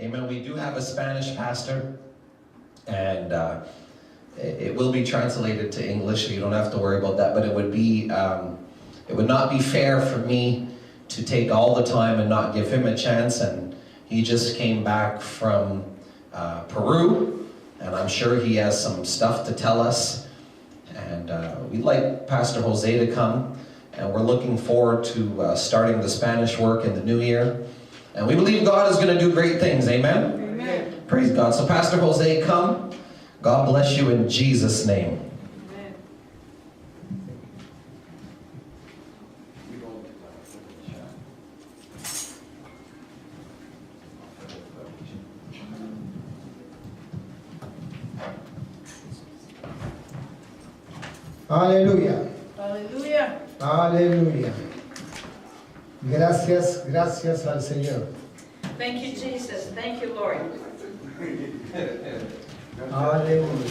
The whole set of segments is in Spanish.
Amen. We do have a Spanish pastor, and it will be translated to English, so you don't have to worry about that. But it would not be fair for me to take all the time and not give him a chance. And he just came back from Peru, and I'm sure he has some stuff to tell us. And we'd like Pastor Jose to come, and we're looking forward to starting the Spanish work in the new year. And we believe God is going to do great things. Amen? Amen. Praise God. So Pastor Jose, come. God bless you in Jesus' name. Amen. Aleluya, Hallelujah. aleluya. Gracias al Señor. Thank you, Jesus. Thank you, Lord. Aleluya.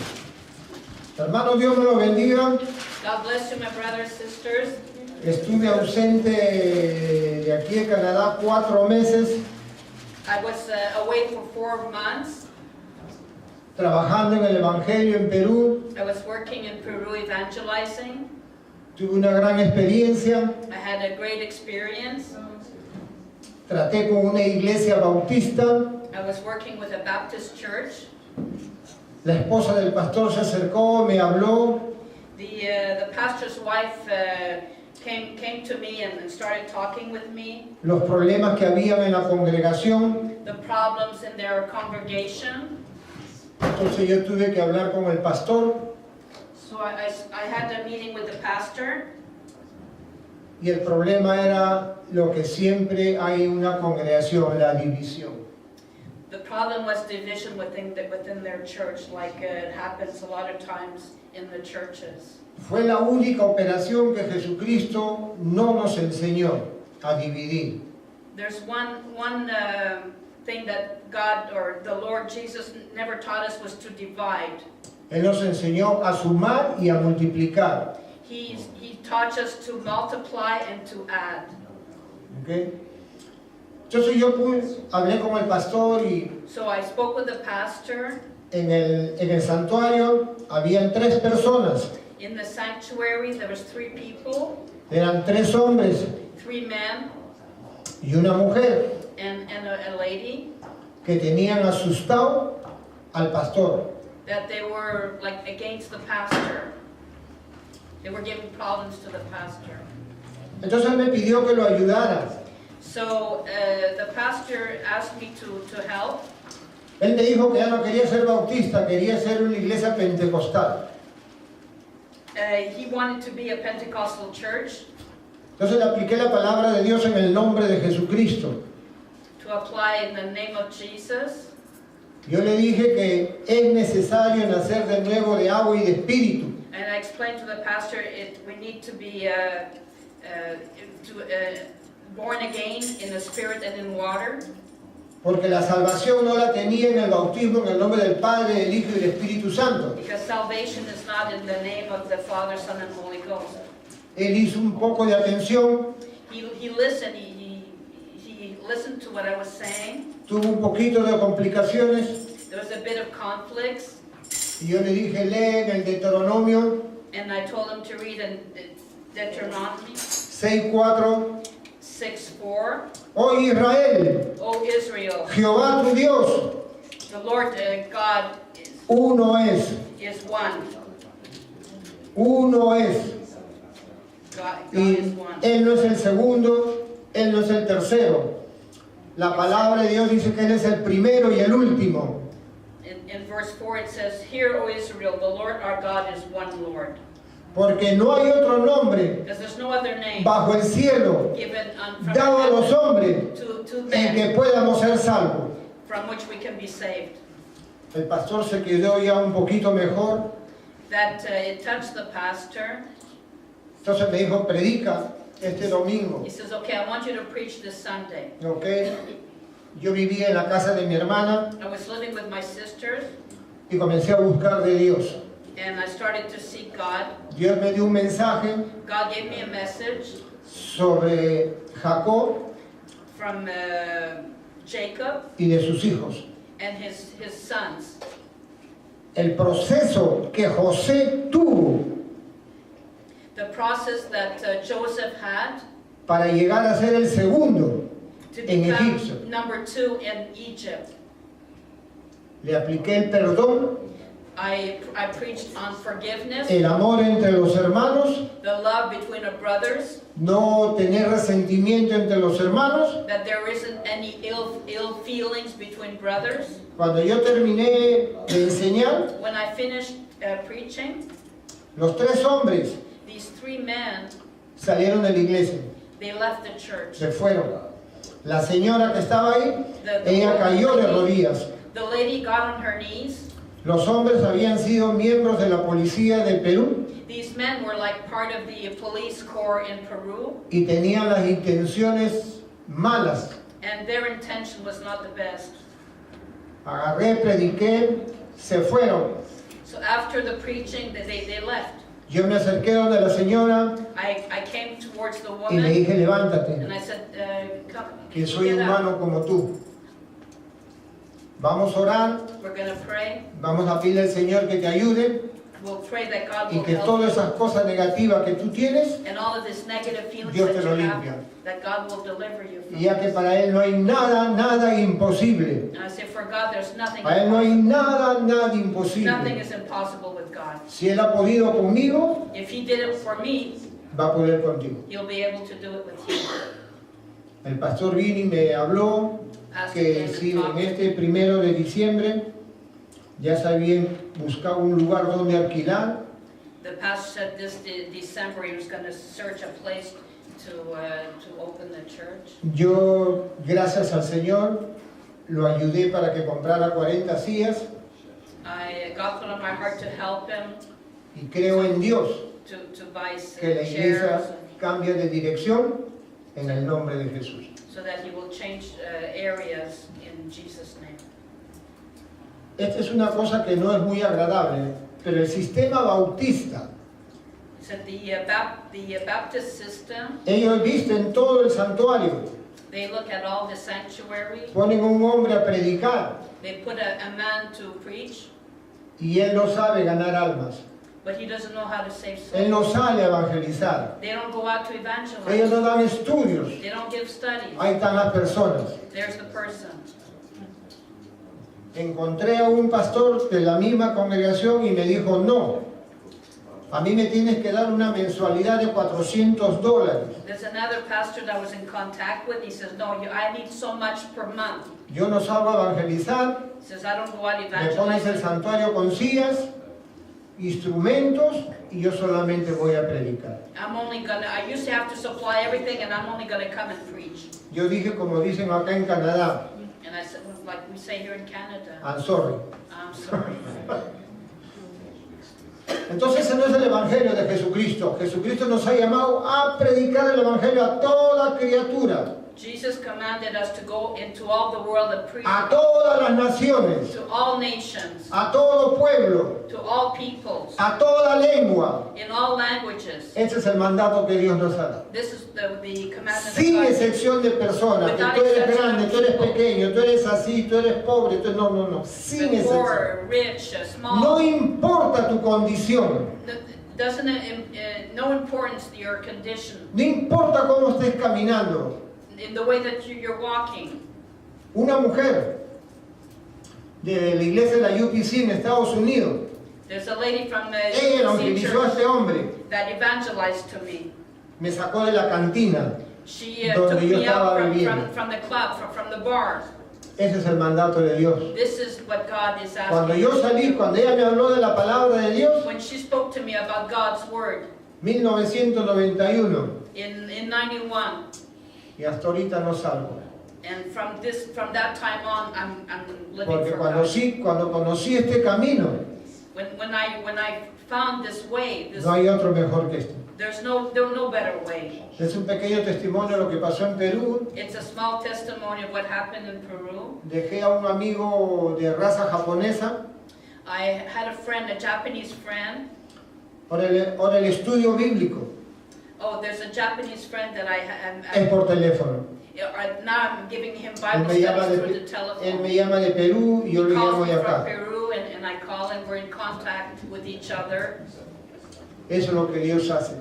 Hermano, Dios me lo bendiga. God bless you, my brothers, sisters. Estuve ausente de aquí de Canadá 4 meses, I was away for 4 months. trabajando en el Evangelio en Perú. I was working in Peru evangelizing. Tuve una gran experiencia. I had a great experience. Traté con una iglesia bautista. I was working with a Baptist church. La esposa del pastor se acercó, me habló. The pastor's wife came to me and started talking with me. Los problemas que habían en la congregación. The problems in their congregation. Entonces yo tuve que hablar con el pastor. So I had a meeting with the pastor. Y el problema era lo que siempre hay en una congregación, la división. The problem was division within their church, like it happens a lot of times in the churches. Fue la única operación que Jesucristo no nos enseñó a dividir. There's one thing that God or the Lord Jesus never taught us was to divide. Él nos enseñó a sumar y a multiplicar. He taught us to multiply and to add. ¿Okay? Entonces yo hablé con el pastor y So I spoke with the pastor. en el santuario habían 3 personas. In the sanctuary there was 3 people, Eran 3 hombres 3 men y una mujer and a lady, que tenían asustado al pastor. that they were like against the pastor. They were giving problems to the pastor. Entonces él me pidió que lo ayudara. So the pastor asked me to help. Él me dijo que ya no quería ser bautista, quería ser una iglesia pentecostal. He wanted to be a Pentecostal church, Entonces le apliqué la palabra de Dios en el nombre de Jesucristo. to apply in the name of Jesus. Yo le dije que es necesario nacer de nuevo de agua y de espíritu. And I explained to the pastor we need to be born again in the spirit and in water. Porque la salvación no la tenía en el bautismo en el nombre del Padre, del Hijo y del Espíritu Santo. Because salvation is not in the name of the Father, Son, and Holy Ghost. Él hizo un poco de atención, He listened. He listened to what I was saying. tuvo un poquito de complicaciones There was a bit of conflicts, y yo le dije, lee en el Deuteronomio and I told him to read in Deuteronomy 6:4. 6:4. Oh Israel, O Israel, Jehová tu Dios, the Lord God uno es, is one. uno es. God Y is one. Él no es el segundo, Él no es el tercero. La palabra de Dios dice que Él es el primero y el último. In verse 4 it says, "Hear, O Israel, the Lord our God is one Lord." Porque no hay otro nombre Because there's no other name bajo el cielo given from dado a los heaven hombres to en men que podamos ser salvos. from which we can be saved. El pastor se quedó ya un poquito mejor. That it touched the pastor. Entonces me dijo, predica este domingo. He says, "Okay, I want you to preach this Sunday." ¿Ok? Yo vivía en la casa de mi hermana I was living with my sisters, y comencé a buscar de Dios. and I started to seek God. Dios me dio un mensaje God gave me a message sobre Jacob from Jacob y de sus hijos. and his sons. El proceso que José tuvo The process that Joseph had para llegar a ser el segundo to en Egipto. become number 2 in Egypt. Le apliqué el perdón, I preached on forgiveness, el amor entre los hermanos, the love between the brothers, no tener resentimiento entre los hermanos. that there isn't any ill feelings between brothers. Cuando yo terminé de enseñar, When I finished preaching, los 3 hombres these 3 men, salieron de la iglesia, they left the church. se fueron. La señora que estaba ahí, The ella cayó de rodillas. The lady got on her knees. Los hombres habían sido miembros de la policía de Perú These men were like part of the police corps in Peru, y tenían las intenciones malas. and their intention was not the best. Agarré, prediqué, se fueron. So after the preaching, they left. Yo me acerqué donde la señora I came towards the y le woman, dije, levántate, and I said, come, que soy get up. humano como tú. Vamos a orar, We're going to pray. vamos a pedirle al Señor que te ayude We'll pray that God y will que help todas you. esas cosas negativas que tú tienes, And all of this negative feelings Dios that te lo you have, limpia. that God will deliver you from. y ya que para Él no hay nada, nada imposible. And I say, for God, there's nothing Para Él no hay impossible. nada, nada Nothing imposible. is impossible with God. Si Él ha podido conmigo, If He did it for me, va a poder contigo. He'll be able to do it with you. El pastor Vini me habló que si en este 1 de diciembre ya se habían buscado un lugar donde alquilar. The pastor said this December he was going to search a place to open the church. Yo, gracias al Señor, lo ayudé para que comprara 40 sillas God put on my heart to help him y creo en Dios to buy que la chairs iglesia cambie de dirección en el nombre de Jesús. so that he will change areas in Jesus' name. Esta es una cosa que no es muy agradable, pero el sistema bautista, He said the Baptist system, ellos visten todo el santuario, they look at all the sanctuary, ponen un hombre a predicar they put a man to preach, y él no sabe ganar almas. but he doesn't know how to save Él souls. no sale a evangelizar. They don't go out to Ellos evangelize. no dan estudios. They don't give studies. Ahí están las personas. There's the person. Encontré a un pastor de la misma congregación y me dijo, no, a mí me tienes que dar una mensualidad de $400. There's another pastor that I was in contact with. He says, no, I need so much per month. Yo no salgo a evangelizar, He says, I don't go out me pones el evangelizing. santuario con sillas, instrumentos y yo solamente voy a predicar. I used to have to supply everything, and I'm only gonna come and preach. Yo dije, como dicen acá en Canadá, And I said, well, like we say here in Canada, I'm sorry. I'm sorry. Entonces ese no es el Evangelio de Jesucristo. Jesucristo nos ha llamado a predicar el Evangelio a toda criatura, Jesus commanded us to go into all the world and preach a todas las naciones, to all nations, a todo pueblo, to all peoples, a toda lengua. in all languages. Ese es el mandato que Dios nos ha dado. This is the commandment Sin of God. excepción de personas, que tú eres grande, tú eres pequeño, tú eres así, tú eres pobre, no, sin The excepción. poor, rich, No small. importa tu condición, Doesn't no importance to your condition no importa cómo estés caminando. in the way that you're walking. Una mujer de la iglesia de la UPC en Estados Unidos, There's a lady from the ella UPC evangelizó a church este hombre, that evangelized to me. me sacó de la cantina. She Donde took yo me estaba out viviendo. from the club, from the bar. Ese es el mandato de Dios. This is what God is Cuando asking. yo salí, cuando ella me habló de la palabra de Dios, When she spoke to me about God's word 1991, in 91, y hasta ahorita no salgo. and from that time on, I'm living Porque for God. cuando conocí este camino, When I found this way, no hay otro mejor que este. there's no better way. Es un pequeño testimonio de lo que pasó en Perú. It's a small testimony of what happened in Peru. Dejé a un amigo de raza japonesa I had a friend, a Japanese friend. por el estudio bíblico. Oh, there's a Japanese friend that I Es por teléfono. now I'm giving him Él Bible me llama studies through de, the él telephone. me llama de Perú y yo He lo calls llamo me de from acá. Peru and I call him. We're in contact with each other. Eso es lo que Dios hace.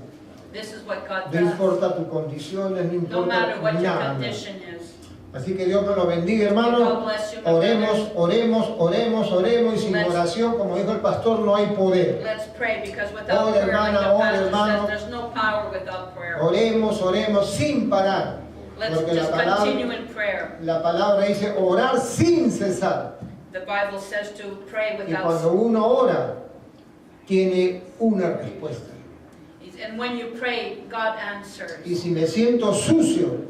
This is what God No does. importa tus condiciones, no No matter importa what your nada. condition is. Así que Dios me lo bendiga, hermano. God bless you, my Oremos, oremos, oremos, oremos. Y sin Let's- oración, como dijo el pastor, no hay poder. Let's pray, because without Ora, prayer, like hermana, the ora, pastor hermano. says, there's no power without prayer. Oremos, oremos sin parar. Let's Porque just continue in prayer. la palabra dice orar sin cesar. The Bible says to pray Y without cuando uno ora, tiene una respuesta. and when you pray, God answers. Y si me siento sucio,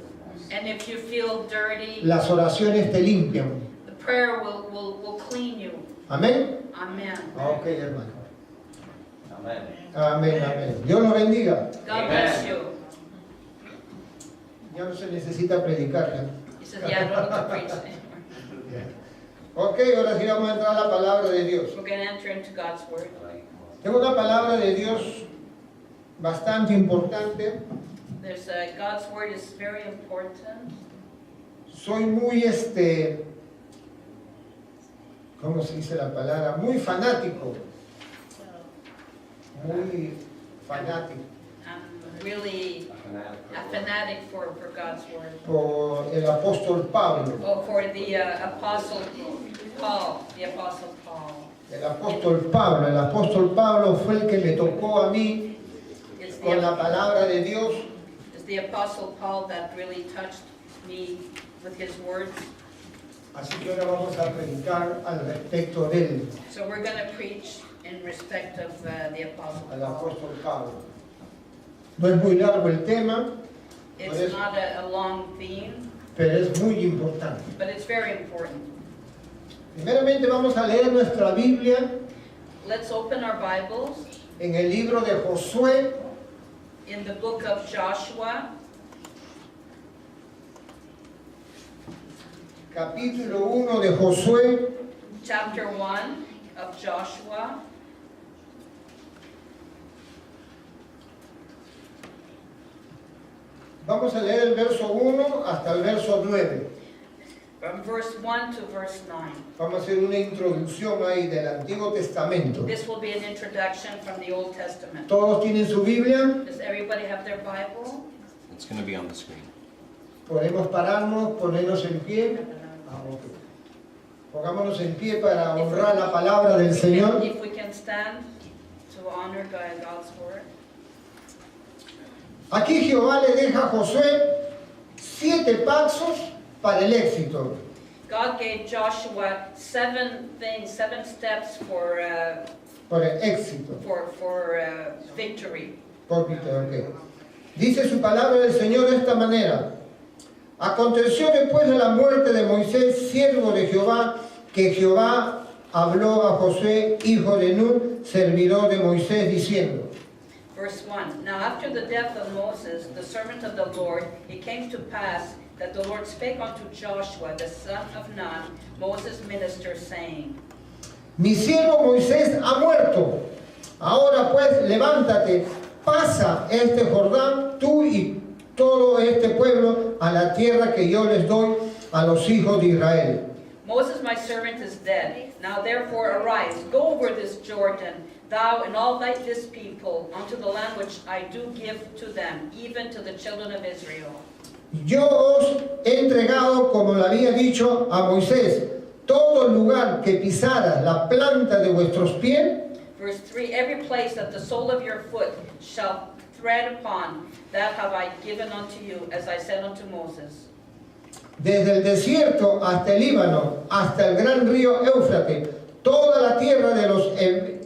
And if you feel dirty, las oraciones te limpian. the prayer will clean you. Amén. Amen. Ok, hermano. Amen. Amén, amén. Dios lo bendiga. God bless you. Ya no se necesita predicar. ¿Ya? He says, yeah, I don't need to preach anymore. Ok, ahora sí vamos a entrar a la palabra de Dios. We're going to enter into God's word. Tengo una palabra de Dios bastante importante. There's God's word is very important. Soy muy, ¿cómo se dice la palabra? Muy fanático. Muy fanático I'm really a fanatic for God's word. por el apóstol Pablo. Oh, for the Apostle Paul, the Apostle Paul. El apóstol Pablo fue el que me tocó a mí It's con la the, palabra de Dios. it's the Apostle Paul that really touched me with his words. Así que ahora vamos a predicar al respecto de él, So we're going to preach in respect of the Apostle al Paul. apóstol Pablo. No es muy largo el tema, It's not a long theme, pero es muy importante. but it's very important. Primeramente vamos a leer nuestra Biblia Let's open our Bibles en el libro de Josué, in the book of Joshua, capítulo 1 de Josué, chapter 1 of Joshua. vamos a leer el verso 1 hasta el verso 9. From verse 1 to verse 9. Vamos a hacer una introducción ahí del Antiguo Testamento. This will be an introduction from the Old Testament. ¿Todos tienen su Biblia? Does everybody have their Bible? It's going to be on the screen. Podemos pararnos, ponernos en pie. Ok. Pongámonos en pie para honrar la palabra del Señor. If we can stand to honor God's word. Aquí Jehová le deja a Josué 7 pasos para el éxito. God gave Joshua 7 things, 7 steps for Por el éxito. victory. Ok. Dice su palabra del Señor de esta manera. Aconteció después de la muerte de Moisés, siervo de Jehová, que Jehová habló a Josué, hijo de Nun, servidor de Moisés, diciendo. Verse 1. Now after the death of Moses, the servant of the Lord, it came to pass that the Lord spake unto Joshua, the son of Nun, Moses' minister, saying, Mi siervo Moisés ha muerto. Ahora pues levántate, pasa este Jordán, tú y todo este pueblo, a la tierra que yo les doy a los hijos de Israel. Moses my servant is dead. Now therefore arise, go over this Jordan, thou and all this people, unto the land which I do give to them, even to the children of Israel. Yo os he entregado, como lo había dicho a Moisés, todo lugar que pisara la planta de vuestros pies, Verse 3, every place that the sole of your foot shall tread upon, that have I given unto you, as I said unto Moses. desde el desierto hasta el Líbano, hasta el gran río Éufrates, toda la tierra de los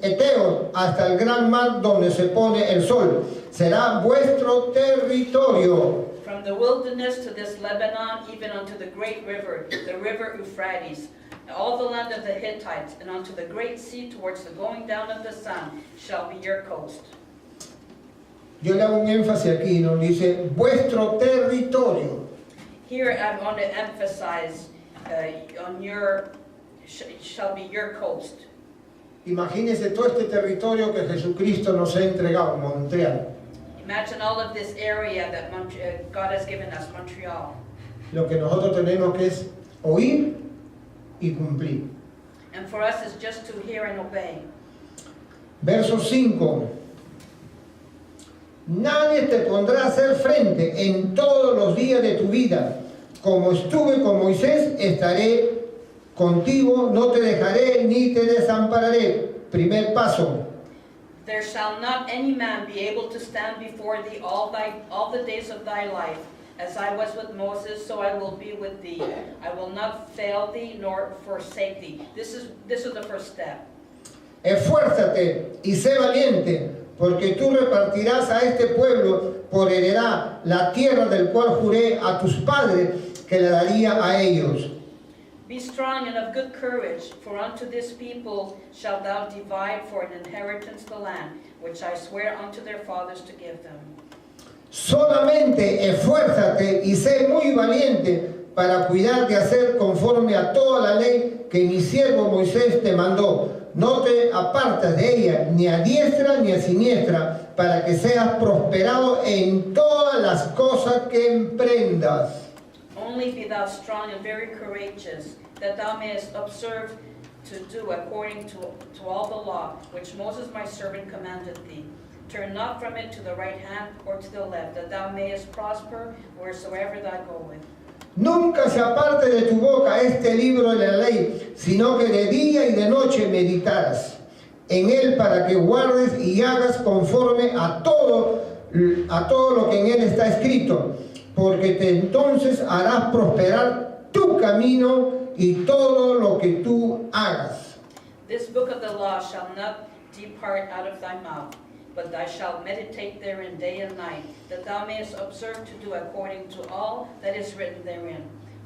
Eteos, hasta el gran mar donde se pone el sol, será vuestro territorio. From the wilderness to this Lebanon, even unto the great river, the river Euphrates, all the land of the Hittites, and unto the great sea towards the going down of the sun, shall be your coast. Yo le hago un énfasis aquí, nos dice, vuestro territorio. Here I'm going to emphasize on your, shall be your coast. Imagínense todo este territorio que Jesucristo nos ha entregado, Montreal. Imagine all of this area that God has given us, Montreal. Lo que nosotros tenemos que es oír y cumplir. And for us, it's just to hear and obey. Verso 5. Nadie te podrá hacer frente en todos los días de tu vida. Como estuve con Moisés, estaré contigo, no te dejaré ni te desampararé. Primer paso. There shall not any man be able to stand before thee all the days of thy life. As I was with Moses, so I will be with thee. I will not fail thee nor forsake thee. This is the first step. Esfuérzate y sé valiente, porque tú repartirás a este pueblo por heredad la tierra del cual juré a tus padres que la daría a ellos. Be strong and of good courage, for unto this people shalt thou divide for an inheritance the land, which I swear unto their fathers to give them. Solamente esfuérzate y sé muy valiente para cuidar de hacer conforme a toda la ley que mi siervo Moisés te mandó. No te apartes de ella, ni a diestra ni a siniestra, para que seas prosperado en todas las cosas que emprendas. Only be thou strong and very courageous, that thou mayest observe to do according to all the law, which Moses my servant commanded thee. Turn not from it to the right hand or to the left, that thou mayest prosper wheresoever thou goest. Nunca se aparte de tu boca este libro de la ley, sino que de día y de noche meditarás en él para que guardes y hagas conforme a todo lo que en él está escrito, porque entonces harás prosperar tu camino y todo lo que tú hagas. This book of the law shall not depart out of thy mouth, but thou shalt meditate therein day and night, that thou mayest observe to do according to all that is written therein.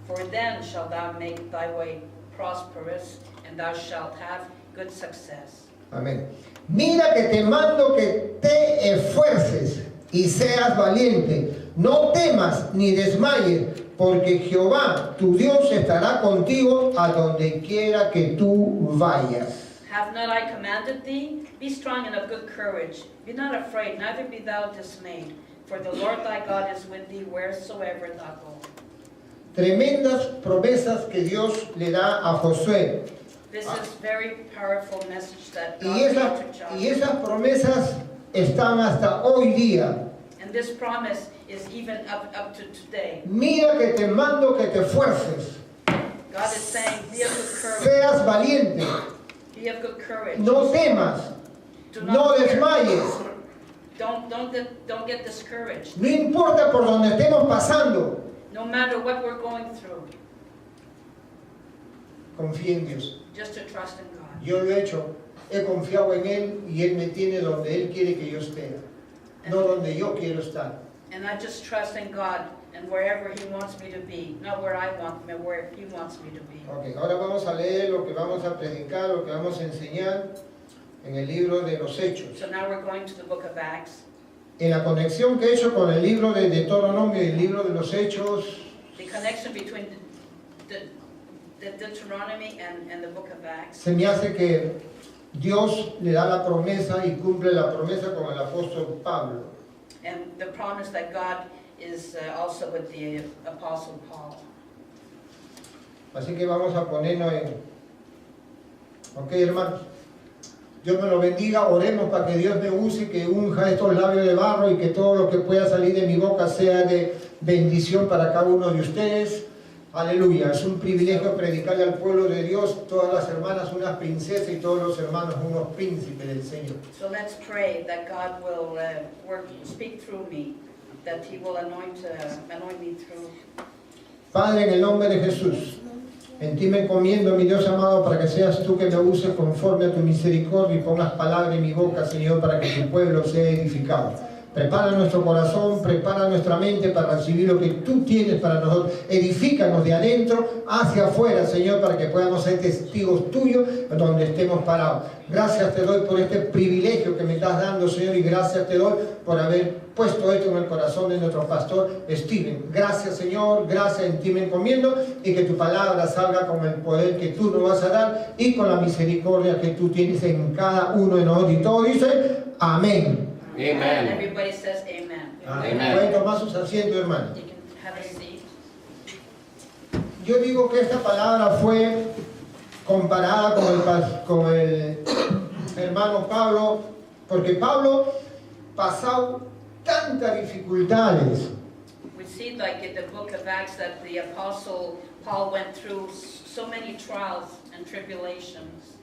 For then shalt thou make thy way prosperous, and thou shalt have good success. Amén. Mira que te mando que te esfuerces y seas valiente. No temas ni desmayes, porque Jehová, tu Dios, estará contigo a donde quiera que tú vayas. Have not I commanded thee? Be strong and of good courage. Be not afraid, neither be thou dismayed. For the Lord thy God is with thee wheresoever thou goest. Tremendas promesas que Dios le da a Josué. This is very powerful message that God Y gave esas, to Joshua. y esas promesas están hasta hoy día. And this promise is even up to today. Mira que te mando que te esfuerces. God is saying, be of good courage. Seas valiente. Be of good courage. No temas. Do No not fear. desmayes. Don't get discouraged. No importa por donde estemos pasando. No matter what we're going through, Confía en Dios. just to trust in God. Yo lo he hecho. He confiado en Él y Él me tiene donde Él quiere que yo esté. No donde yo quiero estar. And I just trust in God and wherever He wants me to be, not where I want me, where He wants me to be. Ok, ahora vamos a leer lo que vamos a predicar, lo que vamos a enseñar en el libro de los Hechos. So now we're going to the book of Acts. En la conexión que he hecho con el libro de Deuteronomio y el libro de los Hechos, The connection between the Deuteronomy and the book of Acts. se me hace que Dios le da la promesa y cumple la promesa con el apóstol Pablo. And the promise that God is also with the Apostle Paul. Así que vamos a ponernos en... Ok, hermanos. Dios me lo bendiga, oremos para que Dios me use, que unja estos labios de barro y que todo lo que pueda salir de mi boca sea de bendición para cada uno de ustedes. Aleluya, es un privilegio predicarle al pueblo de Dios, todas las hermanas unas princesas y todos los hermanos unos príncipes del Señor. So let's pray that God will speak through me, that He will anoint me through. Padre, en el nombre de Jesús, en ti me encomiendo, mi Dios amado, para que seas tú que me uses conforme a tu misericordia y pongas palabra en mi boca, Señor, para que tu pueblo sea edificado. Prepara nuestro corazón, prepara nuestra mente para recibir lo que tú tienes para nosotros. Edifícanos de adentro hacia afuera, Señor, para que podamos ser testigos tuyos donde estemos parados. Gracias te doy por este privilegio que me estás dando, Señor, y gracias te doy por haber puesto esto en el corazón de nuestro pastor Steven. Gracias, Señor, gracias, en ti me encomiendo, y que tu palabra salga con el poder que tú nos vas a dar y con la misericordia que tú tienes en cada uno de nosotros. Y todo dice, amén. Amen. Everybody says amen. Amen. Pueden tomar sus asientos, hermanos. You can have a seat. Yo digo que esta palabra fue comparada con el hermano Pablo, porque Pablo pasó tantas dificultades. We see like in the book of Acts that the apostle Paul went through so many trials and tribulations.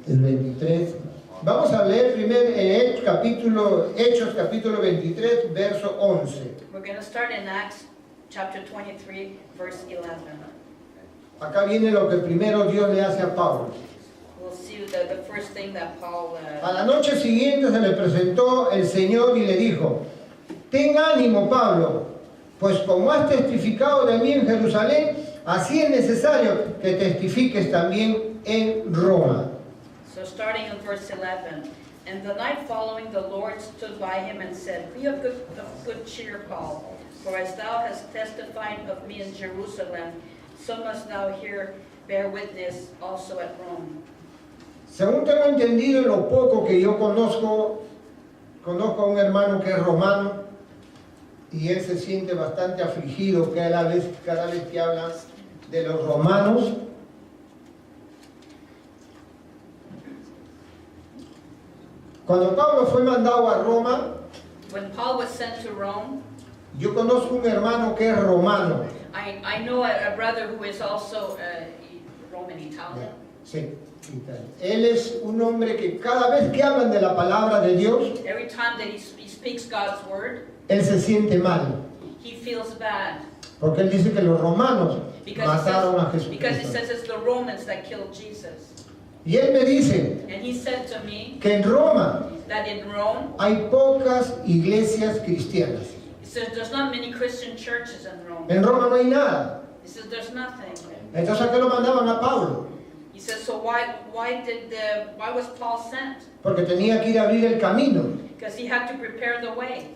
El 23. Vamos a leer primero Hechos capítulo 23, verso 11. We're going to start in Acts chapter 23, verse 11. Acá viene lo que primero Dios le hace a Pablo. We'll see the first thing that Paul... A la noche siguiente se le presentó el Señor y le dijo: ten ánimo, Pablo, pues como has testificado de mí en Jerusalén, así es necesario que testifiques también en Roma. So starting in verse 11, and the night following the Lord stood by him and said, be of good cheer, Paul, for as thou hast testified of me in Jerusalem, so must thou here bear witness also at Rome. Según tengo entendido lo poco que yo conozco a un hermano que es romano y él se siente bastante afligido cada vez que habla de los romanos. Cuando Pablo fue mandado a Roma, When Paul was sent to Rome, yo conozco un hermano que es romano. I know a brother who is also Roman Italian. Sí, él es un hombre que cada vez que hablan de la palabra de Dios, Every time that he speaks God's word, él se siente mal, he feels bad. porque él dice que los romanos mataron a Because he Jesucristo. says it's the Romans that killed Jesus. Y él me dice And he said to me que en Roma that in Rome, hay pocas iglesias cristianas. he says there's not many Christian churches in Rome. En Roma no hay nada. He says there's nothing. Entonces, ¿a qué lo mandaban a Pablo? He says, so why was Paul sent? Porque tenía que ir a abrir el camino. Because he had to prepare the way.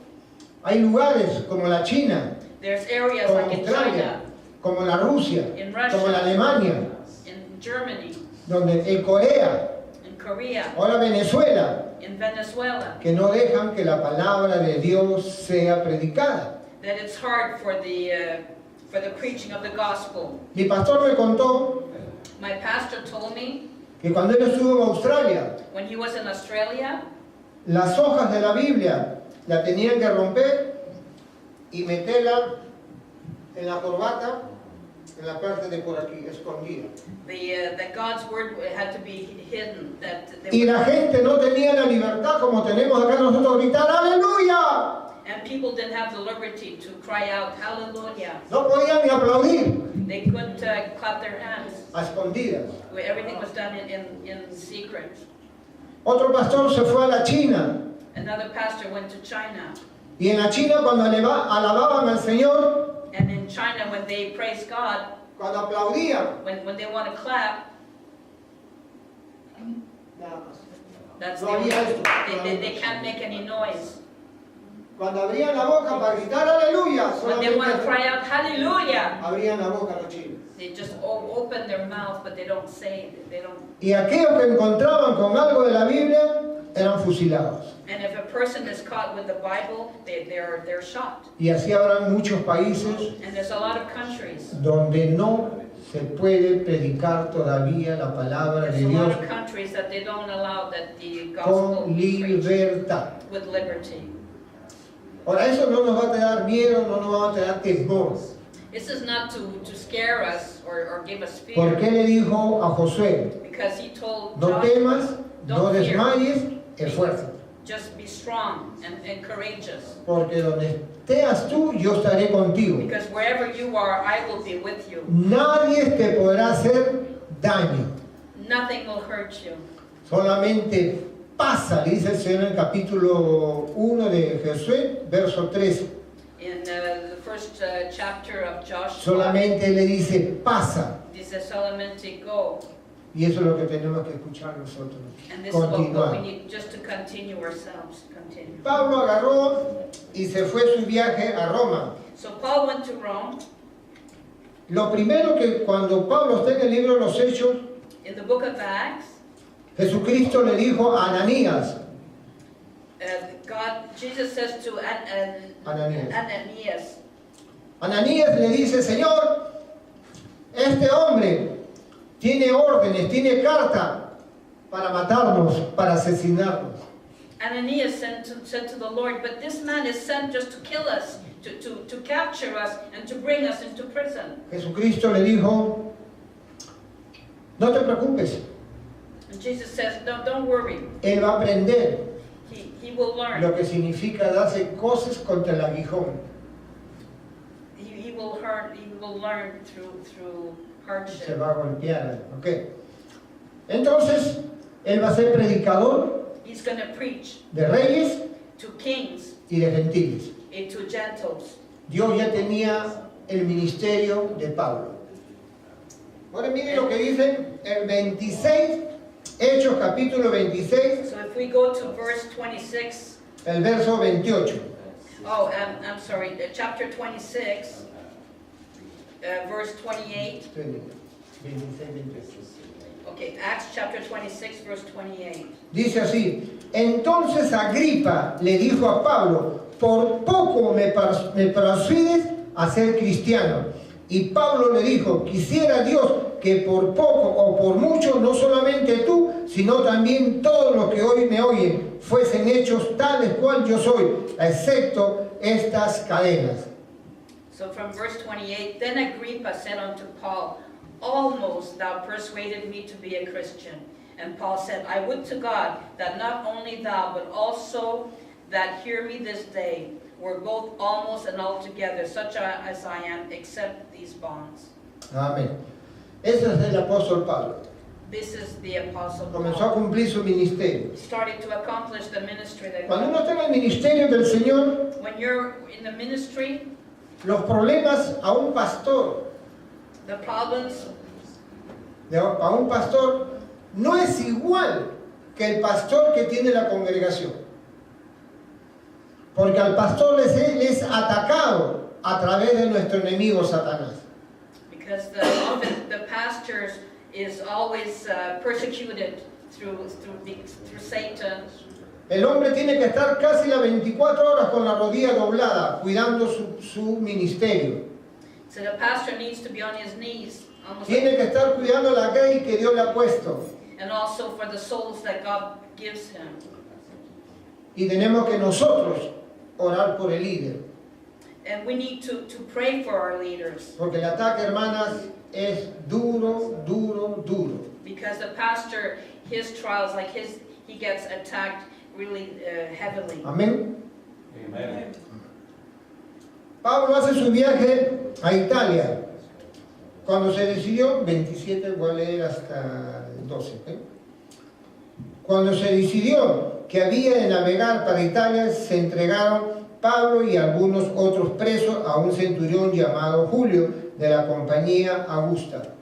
Hay lugares como la China, There's areas como like in Australia, China, como la Rusia, In Russia. como la Alemania, in Germany, en Corea, in Korea, ahora Venezuela, in Venezuela, que no dejan que la palabra de Dios sea predicada. that it's hard for the preaching of the gospel. Mi pastor me contó My pastor told me que cuando él estuvo en Australia, when he was in Australia, las hojas de la Biblia la tenían que romper y meterla en la corbata, en la parte de por aquí, escondida. that God's word had to be hidden. Y la gente no tenía la libertad como tenemos acá nosotros gritar ¡Aleluya! And people didn't have the liberty to cry out, hallelujah. No podían ni aplaudir They couldn't clap their hands. a escondidas. Everything was done in secret. Otro pastor se fue a la China Another pastor went to China. y en la China cuando alababan al Señor, And in China, when they praise God, cuando aplaudían, when they want to clap, that's No había esto. they can't make any noise. cuando abrían la boca para gritar ¡Aleluya! When they want to solamente cry out, hallelujah, abrían la boca los chinos. they just open their mouth, but they don't say, they don't. Y aquellos que encontraban con algo de la Biblia eran fusilados. And if a person is caught with the Bible, they're shot. Y así habrán muchos países And there's a lot of countries. donde no se puede predicar todavía la palabra There's de a lot Dios of countries that they don't allow that the gospel con preached libertad. with liberty. Ahora, eso no nos va a dar miedo, no nos va a dar temor. This is not to scare us or give us ¿Por fear, qué le dijo a Josué? because he told No Joshua, temas, no desmayes, esfuérzate. just be strong and courageous, Porque donde estés tú, yo estaré contigo. because wherever you are, I will be with you. Nadie te podrá hacer daño. Nothing will hurt you. Solamente pasa, le dice el Señor en el capítulo 1 de Josué, verso 13. In the first chapter of Joshua, Solamente le dice, pasa. dice solamente go. Y eso es lo que tenemos que escuchar nosotros. And this is what we Continuar. need, just to continue ourselves, continue. Pablo agarró y se fue su viaje a Roma. So Paul went to Rome. Lo primero que cuando Pablo está en el libro de los Hechos, In the book of Acts, Jesucristo le dijo a Ananías, Jesus says to Ananias, Ananías le dice, Señor, este hombre tiene órdenes, tiene carta para matarnos, para asesinarnos. Ananias said to the Lord, but this man is sent just to kill us, to capture us, and to bring us into prison. Jesucristo le dijo, no te preocupes, And Jesus says, no, don't worry. él va a aprender He will learn. lo que significa darse cosas contra el aguijón. He will learn through Se hardship. va a golpear, ¿ok? Entonces, él va a ser predicador He's going to preach de reyes to kings y de gentiles. and to gentiles. Dios ya tenía el ministerio de Pablo. Ahora miren lo que dice el 26, Hechos capítulo 26, So if we go to verse 26, el verso 28. I'm sorry, chapter 26, verse 28. 26, 28. Okay, Acts chapter 26, verse 28. Dice así, entonces Agripa le dijo a Pablo, por poco me persuades a ser cristiano. Y Pablo le dijo, quisiera Dios que por poco o por mucho, no solamente tú, sino también todos los que hoy me oyen, fuesen hechos tales cual yo soy, excepto estas cadenas. So from verse 28, then Agrippa said unto Paul, almost thou persuaded me to be a Christian. And Paul said, I would to God that not only thou, but also that hear me this day, were both almost and altogether such as I am, except these bonds. Amén. Ese es el apóstol Pablo. This is the apostle Comenzó a Paul. cumplir su ministerio. Started to accomplish the ministry that Cuando uno God. está en el ministerio del Señor, When you're in the ministry, los problemas a un pastor, the problems a un pastor, no es igual que el pastor que tiene la congregación. Porque al pastor le es atacado a través de nuestro enemigo Satanás. because often the pastor is always persecuted through Satan. El hombre tiene que estar casi las 24 horas con la rodilla doblada, cuidando su ministerio. So the pastor needs to be on his knees, almost Tiene que estar cuidando la grey que Dios le ha puesto. and also for the souls that God gives him. Y tenemos que nosotros orar por el líder. And we need to pray for our leaders, Porque el ataque, hermanas, es duro, duro, duro. because the pastor, his trials, like he gets attacked really heavily. Amén. Amen. Pablo hace su viaje a Italia. Cuando se decidió, 27, voy a leer hasta el 12. Cuando se decidió que había de navegar para Italia, se entregaron Pablo y algunos otros presos a un centurión llamado Julio de la compañía Augusta.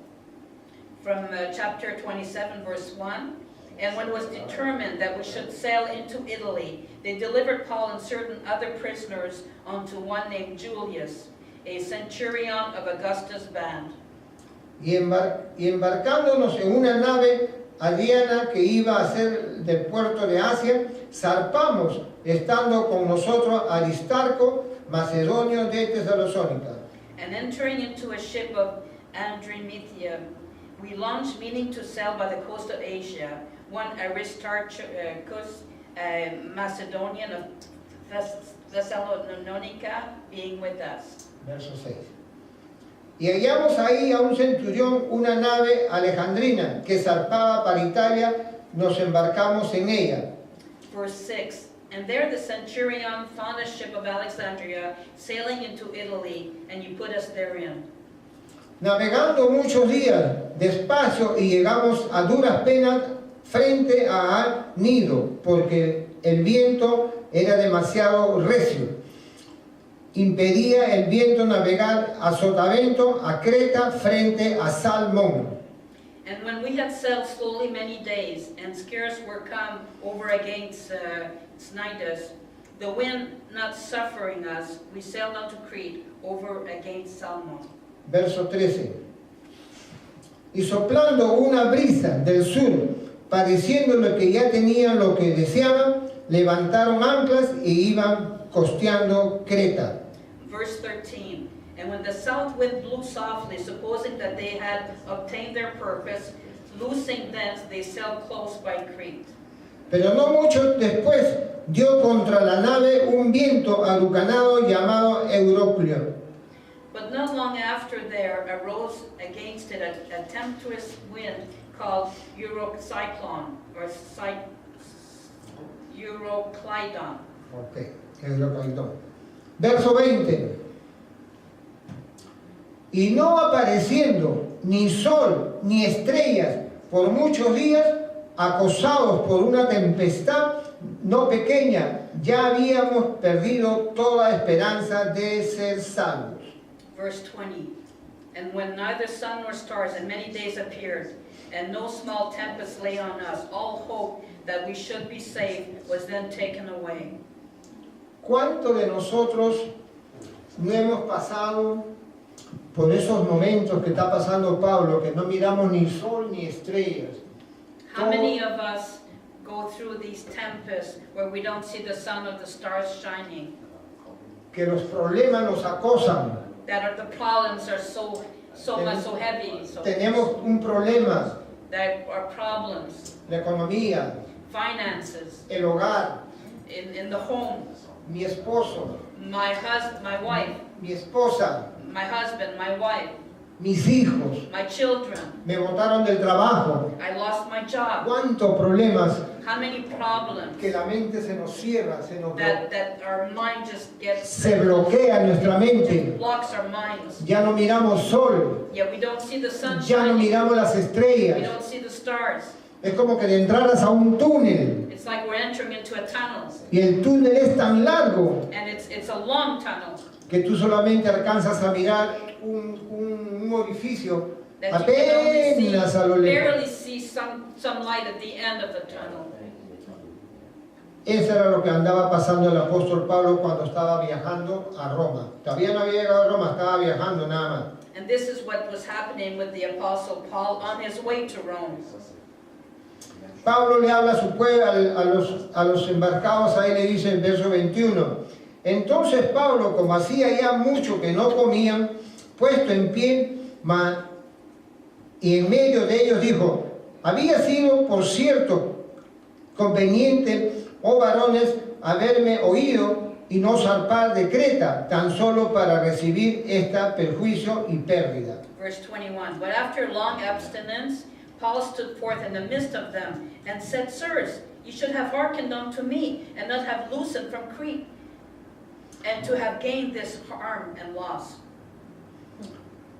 From chapter 27, verse 1, and when it was determined that we should sail into Italy, they delivered Paul and certain other prisoners unto one named Julius, a centurion of Augustus' band. Y embarcándonos en una nave aliana que iba a ser del puerto de Asia, zarpamos, estando con nosotros Aristarco, macedonio de Tesalónica. And entering into a ship of Andromathia, we launched, meaning to sail by the coast of Asia, one Aristarchus, a Macedonian of Thessalonica, being with us. Verso 6. Y hallamos ahí a un centurión, una nave alejandrina que zarpaba para Italia, nos embarcamos en ella. Verse 6, and there the centurion found a ship of Alexandria sailing into Italy, and you put us therein. Navegando muchos días despacio y llegamos a duras penas frente a Nido, porque el viento era demasiado recio. Impedía el viento navegar a sotavento a Creta frente a Salmón. And when we had sailed slowly many days, and scarce were come over against Cnidus, the wind not suffering us, we sailed unto Crete over against Salmon. Verso 13. Y soplando una brisa del sur, pareciéndole que ya tenían lo que deseaban, levantaron anclas e iban costeando Creta. Verse 13, and when the south wind blew softly, supposing that they had obtained their purpose, loosing thence, they sailed close by Crete. Pero no mucho después dio contra la nave un viento alucanado llamado Euroclio. But not long after there arose against it a tempestuous wind called Eurocyclone, or Euroclydon. Ok, Euroclydon. Verso 20. Y no apareciendo ni sol ni estrellas por muchos días, acosados por una tempestad no pequeña, ya habíamos perdido toda esperanza de ser salvos. Verse 20, and when neither sun nor stars in many days appeared, and no small tempest lay on us, all hope that we should be saved was then taken away. ¿Cuánto de nosotros no hemos pasado por esos momentos que está pasando Pablo, que no miramos ni sol ni estrellas? How many of us go through these tempests where we don't see the sun or the stars shining? Que los problemas nos acosan. The problems are so heavy. Tenemos un problema, There are problems, la economía, finances, el hogar, in the home, mi esposo, my wife, mi esposa, my husband, my wife, mis hijos, my children. me botaron del trabajo. I lost my job. ¿Cuántos problemas How many problems que la mente se nos cierra, that our mind just gets se bloquea nuestra mente? blocks our minds. Ya no miramos sol, Yeah, we don't see the sun ya no shining. miramos las We estrellas. don't see the stars. Es como que entraras a un túnel It's like we're entering into a tunnel, y el túnel es tan largo and it's a long tunnel que tú solamente alcanzas a mirar un orificio that you can apenas a lo lejos. barely see some light at the end of the tunnel. Eso era lo que andaba pasando el apóstol Pablo cuando estaba viajando a Roma. Todavía no había llegado a Roma, estaba viajando nada más. And this is what was happening with the Apostle Paul on his way to Rome. Pablo le habla a su pueblo, a los embarcados, ahí le dice en verso 21. Entonces Pablo, como hacía ya mucho que no comían, puesto en pie, y en medio de ellos dijo, había sido, por cierto, conveniente, oh varones, haberme oído y no zarpar de Creta, tan solo para recibir esta perjuicio y pérdida. Verse 21, but after long abstinence, Paul stood forth in the midst of them and said, Sirs, ye should have hearkened unto me, and not have loosened from Crete, and to have gained this harm and loss.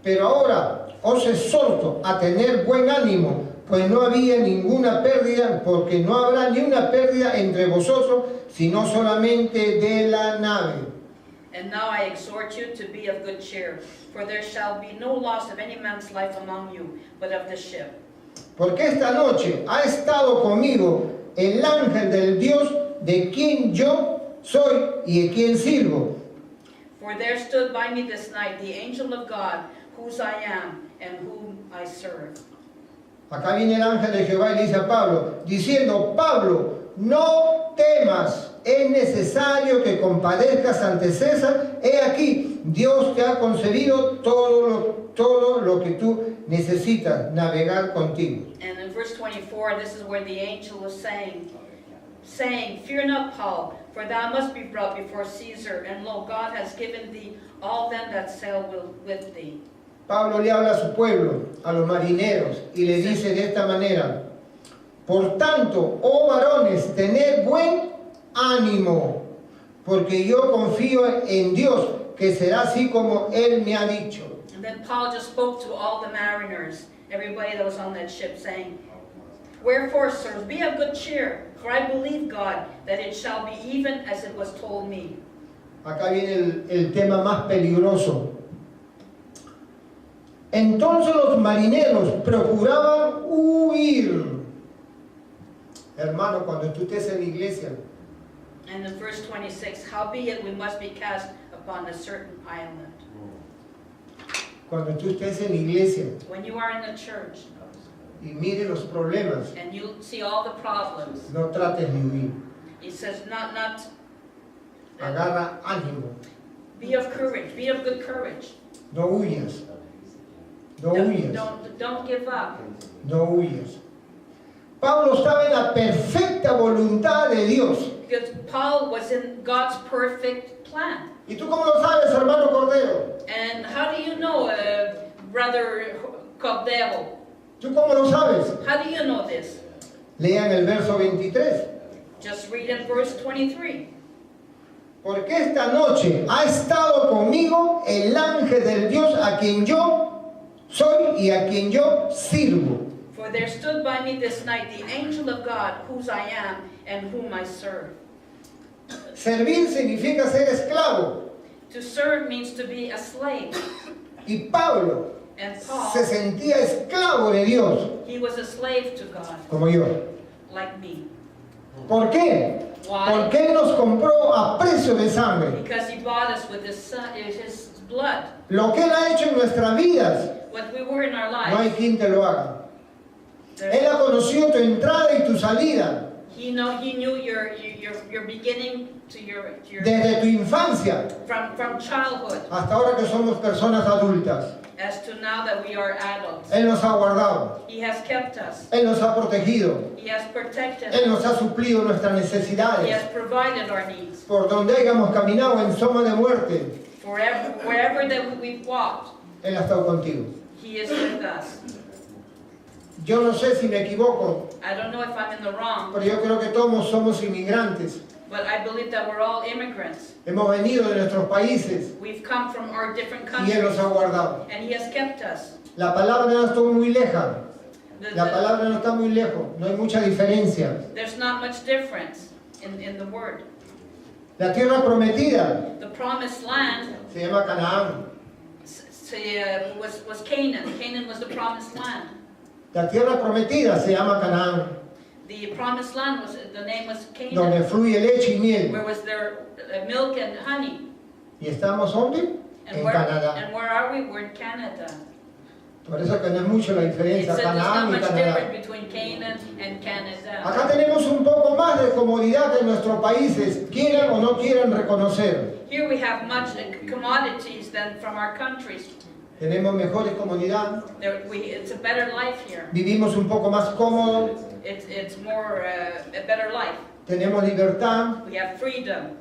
Pero ahora os exhorto a tener buen ánimo, pues no había ninguna pérdida, porque no habrá ni una pérdida entre vosotros, sino solamente de la nave. And now I exhort you to be of good cheer, for there shall be no loss of any man's life among you, but of the ship. Porque esta noche ha estado conmigo el ángel del Dios de quien yo soy y de quien sirvo. For there stood by me this night the angel of God, whose I am and whom I serve. Acá viene el ángel de Jehová y le dice a Pablo, diciendo, Pablo, no temas, es necesario que compadezcas ante César. He aquí, Dios te ha concedido todo lo que tú necesitas, navegar contigo. And in verse 24, this is where the angel was saying, Fear not, Paul, for thou must be brought before Caesar, and lo, God has given thee all them that sail with thee. Pablo le habla a su pueblo, a los marineros, y le dice de esta manera, por tanto, oh varones, tened buen ánimo, porque yo confío en Dios, que será así como Él me ha dicho. And then Paul just spoke to all the mariners, everybody that was on that ship, saying, Wherefore, sirs, be of good cheer, for I believe God, that it shall be even as it was told me. Acá viene el tema más peligroso. Entonces los marineros procuraban huir. Hermano, cuando tú estés en la iglesia, And in verse 26, howbeit we must be cast upon a certain island. cuando tú estés en la iglesia, When you are in the church, y mire los problemas. and you'll see all the problems. No trates de huir. He says, not, Agarra ánimo. be of courage, be of good courage. No huyas. No huyas. Don't give up. No huyas. Pablo estaba en la perfecta voluntad de Dios. Because Paul was in God's perfect plan. ¿Y tú cómo lo sabes, hermano Cordero? And how do you know, Brother Cordero? ¿Tú cómo lo sabes? How do you know this? Lean el verso 23. Just read in verse 23. Porque esta noche ha estado conmigo el ángel del Dios a quien yo soy y a quien yo sirvo. For there stood by me this night the angel of God, whose I am and whom I serve. Servir significa ser esclavo. To serve means to be a slave. Y Pablo And Paul, se sentía esclavo de Dios, he was a slave to God, como yo. like me. ¿Por qué? Why? Porque Él nos compró a precio de sangre. Because he bought us with his son, his blood. Lo que Él ha hecho en nuestras vidas, What we were in our no hay lives. quien te lo haga. Él ha conocido tu entrada y tu salida, He knew your beginning to your desde tu infancia from childhood hasta ahora que somos personas adultas. as to now that we are adults. Él nos ha guardado, He has kept us. Él nos ha protegido, He has protected Él us. nos ha suplido nuestras He necesidades. has provided our needs. Por donde hayamos caminado en soma de muerte, Wherever that we've walked, Él ha estado contigo. He is with us. Yo no sé si me equivoco, I don't know if I'm in the wrong, pero yo creo que todos somos inmigrantes. but I believe that we're all immigrants. Hemos venido de nuestros países We've come from our different y Él countries, nos ha guardado. and He has kept us. La palabra no está muy leja, The- la the- palabra no está muy lejos, no hay mucha diferencia. There's not much difference in the word. La tierra prometida The promised land se llama Canaán. was Canaan. Canaan was the promised land. La tierra prometida se llama Canaán, The promised land the name was donde Canaan, fluye leche y miel. where was there milk and honey. ¿Y estamos dónde? En Canadá. And where are we? We're in Canada. Por eso que no es mucho la It diferencia, said there's not Canaán y much Canadá. difference between Canaan and Canada. Acá tenemos un poco más de comodidad en nuestros países, quieran o no quieran reconocer. Here we have much commodities than from our countries. Tenemos mejores comodidad, It's a better life here. vivimos un poco más cómodo, It's more a better life. tenemos libertad. We have freedom.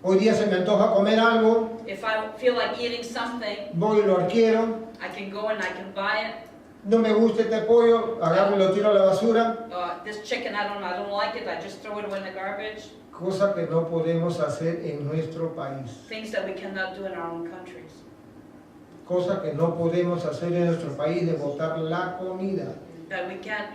Hoy día se me antoja comer algo, If I feel like eating something, voy y lo adquiero. I can go and I can buy it. No me gusta este pollo, agarro y lo tiro a la basura. This chicken, I don't like it. I just throw it away in the garbage. Cosa que no podemos hacer en nuestro país. Things that we cannot do in our own countries. Cosa que no podemos hacer en nuestro país de botar la comida. That we can't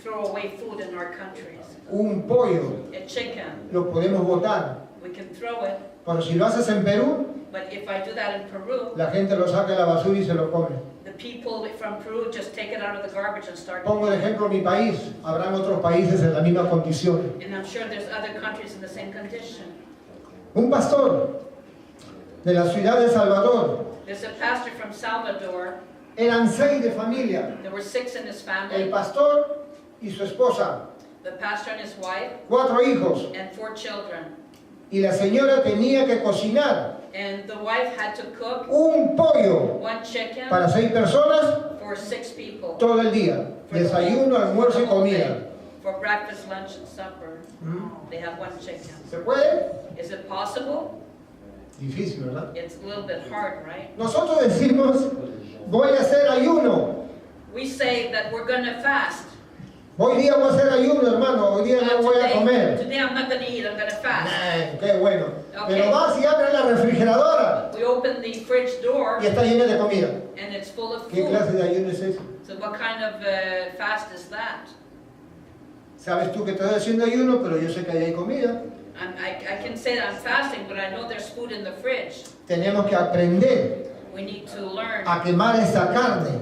throw away food in our countries. Un pollo A chicken, lo podemos botar, we can throw it. pero si lo haces en Perú, But if I do that in Peru, la gente lo saca de la basura y se lo come. the people from Peru just take it out of the garbage and start. Pongo de ejemplo mi país, habrán otros países en la misma condición. And I'm sure there's other countries in the same condition. Un pastor de la ciudad de Salvador, There's a pastor from Salvador. eran 6 de familia, There were 6 in his el family. pastor y su esposa, The pastor and his wife 4 hijos, and 4 children. y la señora tenía que cocinar And the wife had to cook un pollo 1 chicken para 6 personas for 6 people. todo el día, desayuno, almuerzo y comida. For breakfast, lunch, and supper. Mm. They have 1 chicken. ¿Se puede? Is it possible? Difícil, ¿verdad? It's a little bit hard, right? Nosotros decimos, voy a hacer ayuno. We say that we're going to fast. Hoy día voy a hacer ayuno, hermano. Hoy día no voy a comer. Today I'm not going to eat, I'm going to fast. Qué bueno. Okay. Pero vas y abres la refrigeradora We open the fridge door y está llena de comida. and it's full of ¿Qué clase food. de ayuno es ese? So what kind of fast is that? Sabes tú que estás haciendo ayuno, pero yo sé que ahí hay comida. I can say that I'm fasting, but I know there's food in the fridge. Tenemos que aprender We need to learn a quemar esta carne,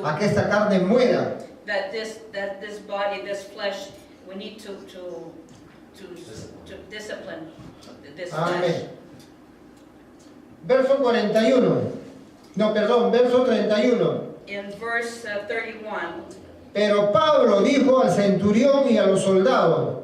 a to que esta carne muera. that this body, this flesh, we need to discipline this flesh. Amén. Verso 41. No, perdón, verso 31. In verse 31, Pero Pablo dijo al centurión y a los soldados: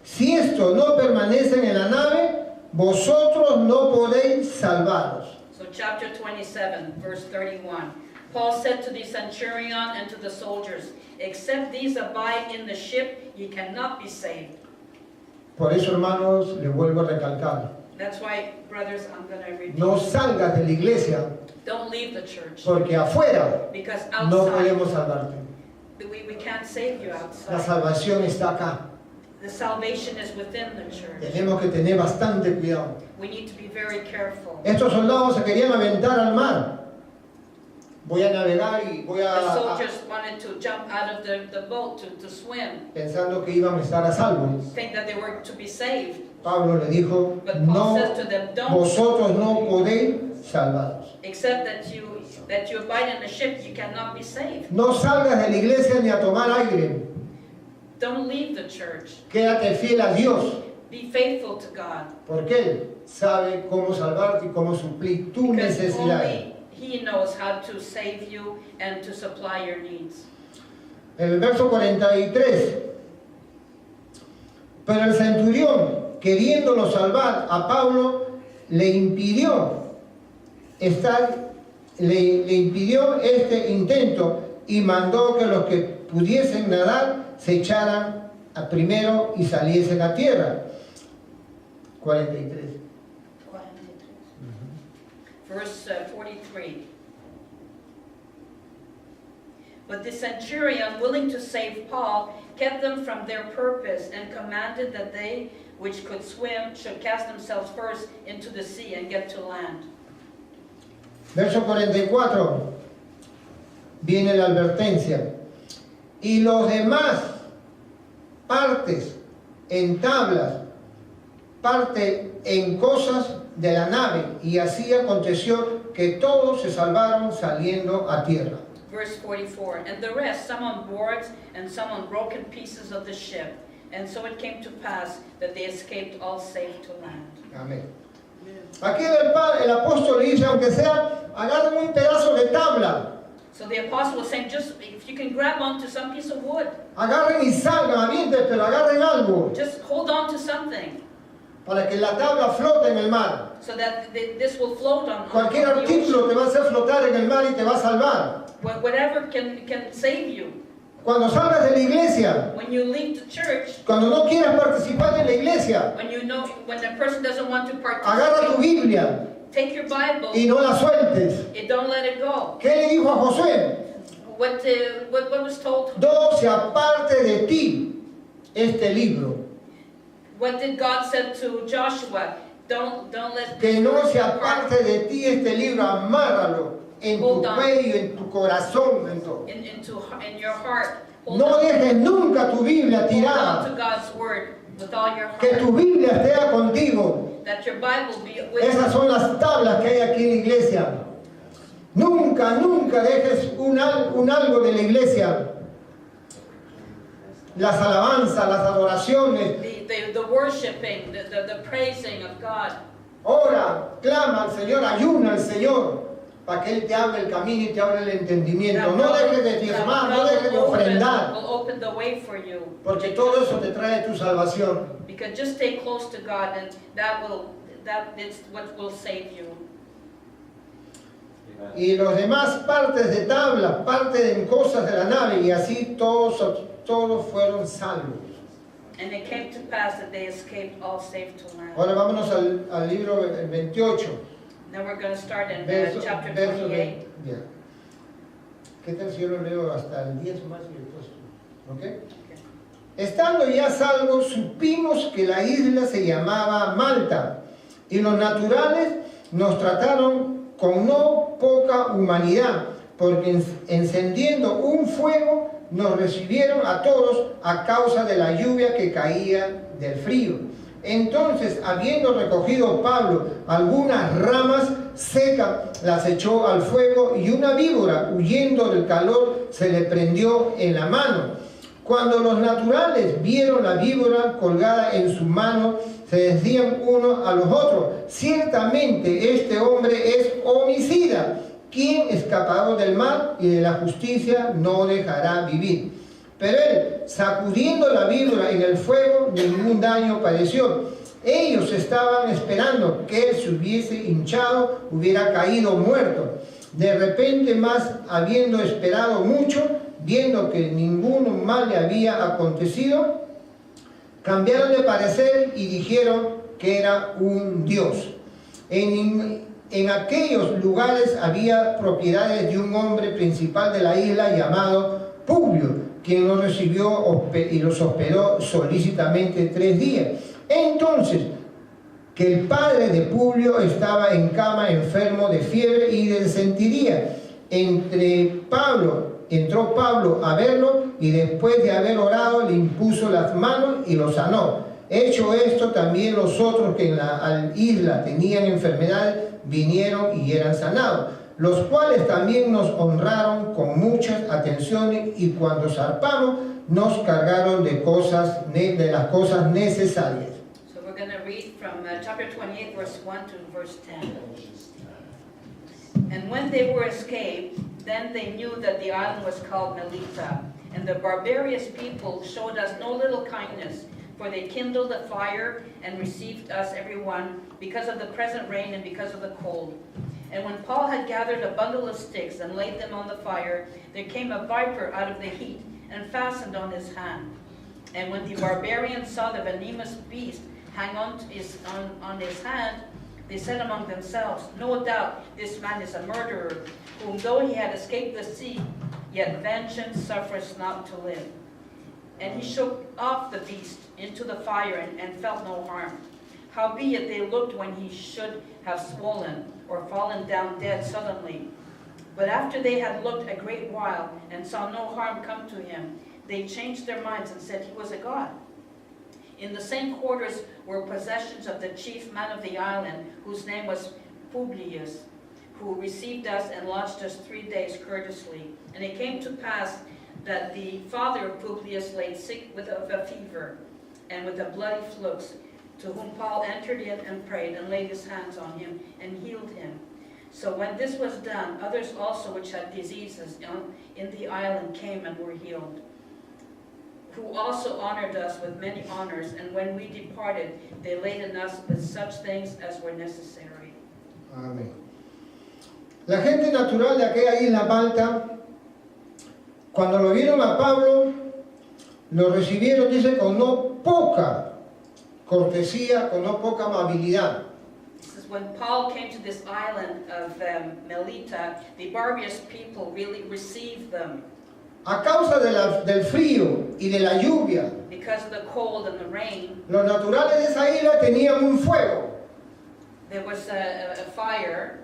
si estos no permanecen en la nave, vosotros no podéis salvaros. So chapter 27, verse 31. Paul said to the centurion and to the soldiers, except these abide in the ship, ye cannot be saved. Por eso, hermanos, les vuelvo a recalcar: That's why, brothers, I'm going to repeat. no salgas de la iglesia, Don't leave the church. porque afuera Because no outside, podemos salvarte. we can't save you La outside. salvación está acá. The salvation is within the church. Tenemos que tener bastante cuidado. We need to be very careful. Estos soldados se querían aventar al mar. Voy a navegar y voy The a soldiers wanted to jump out of the boat to swim, pensando que iban a estar a salvo. think that they were to be saved. Pablo le dijo: But Paul no, says to them, don't, vosotros no podéis salvaros. except that you abide in the ship, you cannot be saved. No salgas de la iglesia ni a tomar aire. Don't leave the church. Quédate fiel a Dios, Be faithful to God. porque Él sabe cómo salvarte y cómo suplir tus Because necesidades. only He knows how to save you and to supply your needs. El verso 43. Pero el centurión, queriéndolo salvar a Pablo, le impidió este intento y mandó que los que pudiesen nadar se echaran a primero y saliesen a tierra. 43. Verse 43. But the centurion, willing to save Paul, kept them from their purpose and commanded that they which could swim should cast themselves first into the sea and get to land. Verso 44. Viene la advertencia. Y los demás partes en tablas, parte en cosas de la nave, y así aconteció que todos se salvaron saliendo a tierra. Verse 44, and the rest, some on boards and some on broken pieces of the ship. And so it came to pass that they escaped all safe to land. Amén. Aquí el apóstol le dice: aunque sea, agarren un pedazo de tabla, So the apostle was saying, just if you can grab onto some piece of wood, agarren y salgan, avienten, pero agarren algo, just hold on to something para que la tabla flote en el mar. so that this will float on Cualquier the ocean. artículo te va a hacer flotar en el mar y te va a salvar. Whatever can save you. Cuando salgas de la iglesia, When you leave the church, cuando no quieras participar en la iglesia, when the person doesn't want to agarra tu participate, Biblia take your Bible y no la sueltes. and don't let it go. ¿Qué le dijo a Josué? What was told? No se aparte de ti este libro. What did God said to Joshua? Don't let Que this no word se depart aparte de ti este libro, amárralo en tu Hold on. cuello, en tu corazón, en todo. in your heart. Hold No on. dejes nunca tu Biblia Hold on tirada. to God's word with all your Que heart. tu Biblia esté contigo. That your Bible be with Esas you. son las tablas que hay aquí en la iglesia. Nunca, nunca dejes un algo de la iglesia. Las alabanzas, las adoraciones. The worshiping, the praising of God. Ora, clama al Señor, ayuna al Señor, para que Él te abra el camino y te abra el entendimiento. No dejes de diezmar, no dejes de ofrendar, will open the way for you. porque todo eso te trae tu salvación. Because just stay close to God, and that is what will save you. Y los demás partes de tabla, partes en cosas de la nave, y así todos fueron salvos. And it came to pass that they escaped all safe to land. Ahora vámonos al libro 28, Now we're going to start in verso chapter 20. 28. Bien. ¿Qué tal si yo lo leo hasta el 10 más y después tú? ¿Ok? Estando ya salvos, supimos que la isla se llamaba Malta, y los naturales nos trataron con no poca humanidad, porque encendiendo un fuego nos recibieron a todos a causa de la lluvia que caía del frío. Entonces, habiendo recogido Pablo algunas ramas secas, las echó al fuego, y una víbora, huyendo del calor, se le prendió en la mano. Cuando los naturales vieron la víbora colgada en su mano, se decían unos a los otros: ciertamente este hombre es homicida, quien escapado del mal y de la justicia no dejará vivir. Pero él, sacudiendo la víbora en el fuego, ningún daño padeció. Ellos estaban esperando que él se hubiese hinchado, hubiera caído muerto. De repente, más habiendo esperado mucho, viendo que ningún mal le había acontecido, cambiaron de parecer y dijeron que era un dios. En aquellos lugares había propiedades de un hombre principal de la isla llamado Publio, quien los recibió y los hospedó solícitamente 3 días. Entonces, que el padre de Publio estaba en cama enfermo de fiebre y de desentería. Entró Pablo a verlo y después de haber orado le impuso las manos y lo sanó. Hecho esto, también los otros que en la isla tenían enfermedades vinieron y eran sanados, los cuales también nos honraron con muchas atenciones y cuando zarpamos nos cargaron de las cosas necesarias. So we're going to read from chapter 28, verse 1 to verse 10. And when they were escaped, then they knew that the island was called Melita. And the barbarous people showed us no little kindness, for they kindled a fire and received us everyone because of the present rain and because of the cold. And when Paul had gathered a bundle of sticks and laid them on the fire, there came a viper out of the heat and fastened on his hand. And when the barbarians saw the venomous beast hang on his hand, they said among themselves, no doubt this man is a murderer, whom though he had escaped the sea, yet vengeance suffers not to live. And he shook off the beast into the fire and felt no harm. Howbeit they looked when he should have swollen or fallen down dead suddenly. But after they had looked a great while and saw no harm come to him, they changed their minds and said he was a god. In the same quarters were possessions of the chief man of the island, whose name was Publius, who received us and lodged us 3 days courteously. And it came to pass that the father of Publius lay sick with a fever and with a bloody flux, to whom Paul entered in and prayed and laid his hands on him and healed him. So when this was done, others also which had diseases in the island came and were healed, who also honored us with many honors, and when we departed, they laden us with such things as were necessary. Amén. La gente natural de aquella isla Malta, cuando lo vieron a Pablo, lo recibieron, dice, con no poca cortesía, con no poca amabilidad. This is when Paul came to this island of Melita, the barbarous people really received them. A causa del frío y de la lluvia, Because of the cold and the rain, los naturales de esa isla tenían un fuego. there was a fire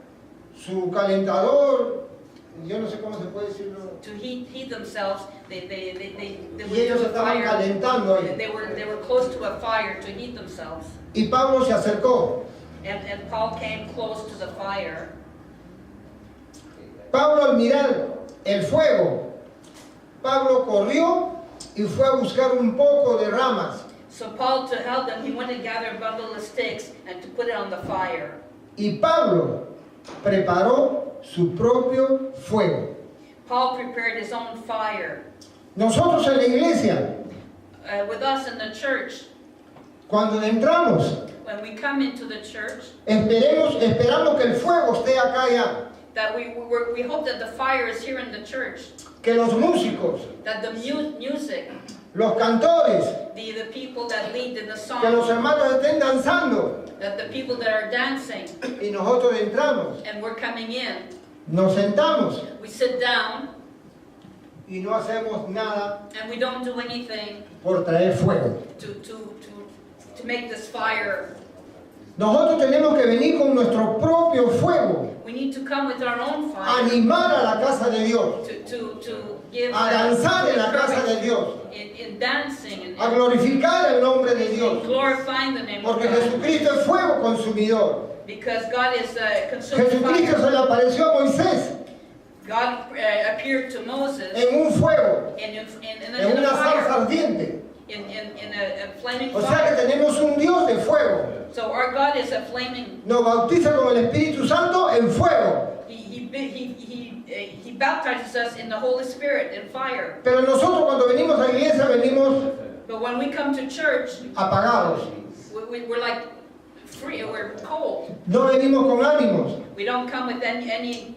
Su calentador, yo no sé cómo se puede decirlo, to heat themselves. They y would ellos do a estaban fire. calentando ahí. They were close to a fire to heat themselves. Y Pablo se acercó. And Paul came close to the fire. Pablo, al mirar el fuego, Pablo corrió y fue a buscar un poco de ramas. So Paul, to help them, he went and gathered a bundle of sticks and to put it on the fire. Y Pablo preparó su propio fuego. Paul prepared his own fire. Nosotros en la iglesia, With us in the church, cuando entramos, when we come into the church, esperamos que el fuego esté acá ya, that we hope that the fire is here in the church, que los músicos, that the music, los cantores, the people that lead in the que los song, hermanos estén danzando that the people that are dancing, y nosotros entramos, and we're coming in, nos sentamos we sit down y no hacemos nada and we don't do anything por traer fuego. to make this fire. Nosotros tenemos que venir con nuestro propio fuego, We need to come with our own fire animar a la casa de Dios, to give a danzar en la casa de Dios, in dancing a and glorificar el nombre de Dios, glorifying the name of porque God. Jesucristo es fuego consumidor. Because God is consuming Jesucristo fire. se le apareció a Moisés God appeared to Moses en un fuego, in en a una salsa fire, ardiente. in a flaming O sea que fire. tenemos un Dios de fuego. So our God is a flaming. Nos bautiza con el Espíritu Santo en fuego. He he baptizes us in the Holy Spirit and fire. Pero nosotros cuando venimos a la iglesia venimos But when we come to church, apagados. we're like free, we're cold. No venimos con ánimos. We don't come with any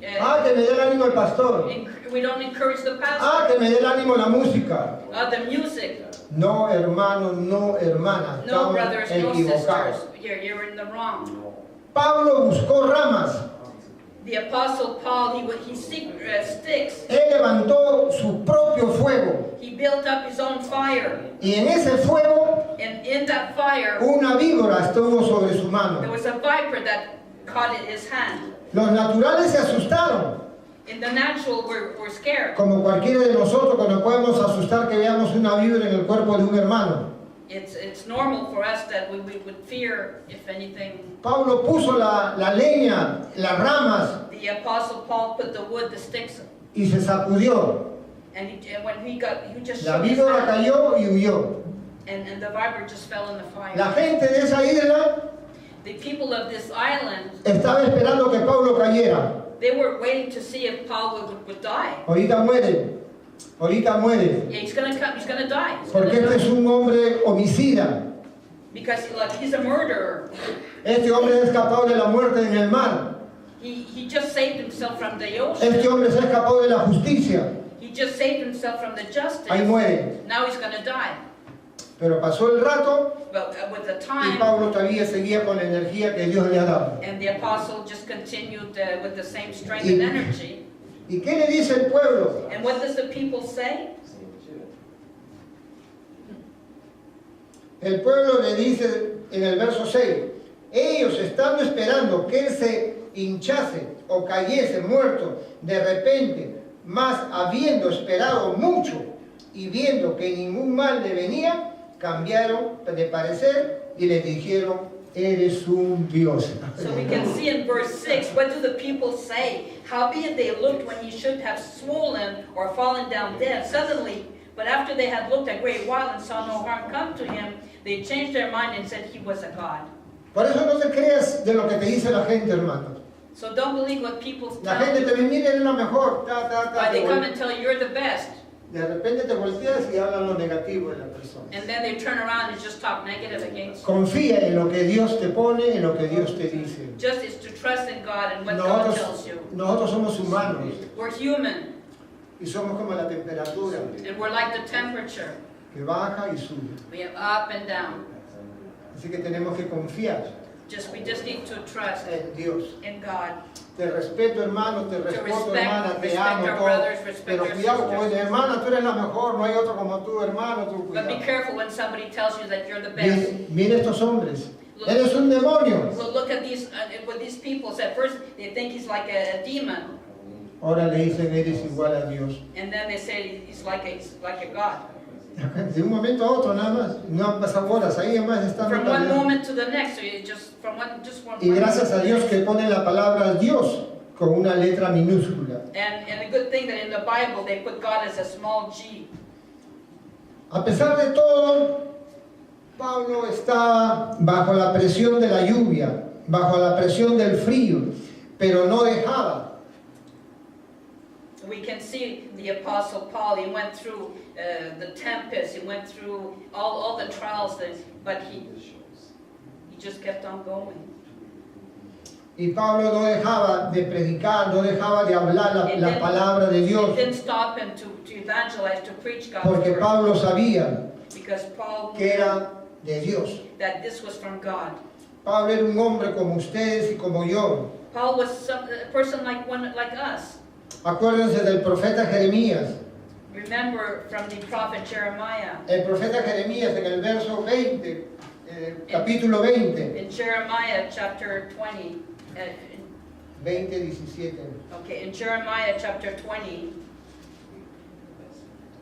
Que me dé el ánimo el pastor. we don't encourage the Que pastor, me dé el ánimo la música. the music. No, hermano, no, hermana. No Estamos brothers, no equivocados. sisters. You're in the wrong. Pablo buscó ramas. The apostle Paul, he seeked sticks. Él levantó su propio fuego. He built up his own fire. Y en ese fuego, And in that fire, una víbora estuvo sobre su there mano. was a viper that caught in his hand. Los naturales se asustaron. In the natural, we're scared. Como cualquiera de nosotros que nos podemos asustar que veamos una víbora en el cuerpo de un hermano. It's normal for us that we would fear, if anything. Pablo puso la leña, las ramas The apostle Paul put the wood, the sticks, y se sacudió. and when he just La shook his víbora hand, cayó y huyó. and the viper just fell in the La fire. gente de esa isla The people of this island, estaba esperando que Pablo cayera. they were waiting to see if Paul would die. Ahorita muere. Ahorita muere. Yeah, he's gonna come. He's gonna die. He's Porque gonna este es die. un hombre homicida. Because he's a murderer. Este hombre se ha escapado de la muerte en el mar. He just saved himself from the ocean. Este hombre se ha escapado de la justicia. He just saved himself from the justice. Ahí muere. Now he's gonna die. Pero pasó el rato But with the y time, Pablo todavía seguía con la energía que Dios le ha dado. and the apostle just continued with the same strength and energy. ¿Y qué le dice el pueblo? And what does the people say? El pueblo le dice en el verso 6, ellos estando esperando que él se hinchase o cayese muerto de repente, mas habiendo esperado mucho y viendo que ningún mal le venía, cambiaron de parecer y le dijeron, eres un Dios. So we can see in verse 6, what do the people say? Howbeit they looked when he should have swollen or fallen down dead suddenly, but after they had looked a great while and saw no harm come to him, they changed their mind and said he was a god. Por eso no te creas de lo que te dice la gente, hermano. So don't believe what people La tell gente you. te ve, mira, eres la mejor. They come and tell you you're the best, De repente te volteas y hablan lo negativo de la persona. and then they turn around and just talk negative against you. Confía en lo que Dios te pone, en lo que Dios te dice. Just is to trust in God and what God tells you. Nosotros somos humanos We're human, y somos como la temperatura and we're like the temperature. que baja y sube. We have up and down. Así que tenemos que confiar We just need to trust en Dios. in God. Te respeto, hermano, te respeto, respect- hermana, te respect amo, our todo. brothers, respect Pero our cuidado, sisters. oye, hermana, tú eres la mejor, no hay otro como tú, hermano, tú But be cuidado. careful when somebody tells you that you're the best. Mira estos hombres, eres un demonio. Well, look at what these people said. First, they think he's like a demon, Ahora le dicen, eres igual a Dios. and then they say he's like a god. De un momento a otro nada más, no han pasado horas, ahí además están From one batallando. moment to the next, so you just from one Y gracias a Dios que pone la palabra Dios con una letra minúscula. And a good thing that in the Bible they put God as a small g. A pesar de todo, Pablo está bajo la presión de la lluvia, bajo la presión del frío, pero no dejaba. We can see the Apostle Paul. He went through the tempest. He went through all the trials, but he just kept on going. Y Pablo no dejaba de predicar, no dejaba de hablar la palabra de It Dios, didn't stop him to evangelize, to preach God's porque word, Pablo sabía because Paul que knew era de Dios. that this was from God. Pablo era un hombre como ustedes y como yo. Paul was a person like us. Acuérdense del profeta Jeremías. Remember from the prophet Jeremiah. El profeta Jeremías en el verso 20, capítulo 20, In Jeremiah chapter 20, 17. okay, in Jeremiah chapter 20,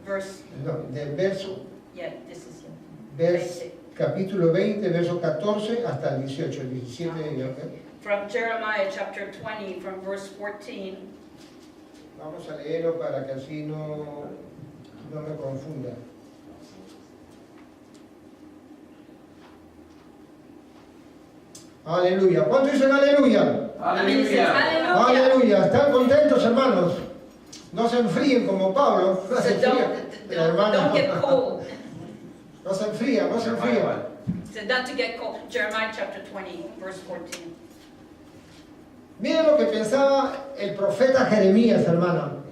verse, No, del verso, yeah, this is it. capítulo 20, verso 14 hasta el 18, el 17. ¿Ok? From Jeremiah chapter 20, from verse 14, Vamos a leerlo para que así no me confunda. Aleluya. ¿Cuánto dicen aleluya? I mean, it says, Hallelujah. hallelujah. Aleluya. ¿Están contentos, hermanos? No se enfríen como Pablo. No se So enfríen. don't get cold. No se enfría, no se enfría. So not to get cold. Jeremiah chapter 20, verse 14. Miren lo que pensaba el profeta Jeremías, hermano.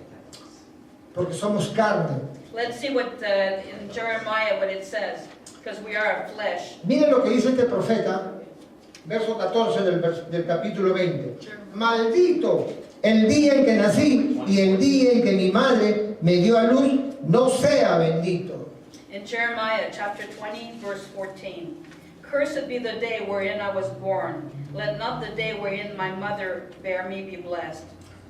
Porque somos carne. Let's see what in Jeremiah what it says, because we are of flesh. Miren lo que dice este profeta, verso 14 del capítulo 20. Maldito el día en que nací y el día en que mi madre me dio a luz, no sea bendito. In Jeremiah chapter 20, verse 14. Cursed be the day wherein I was born. Let not the day wherein my mother bare me be blessed.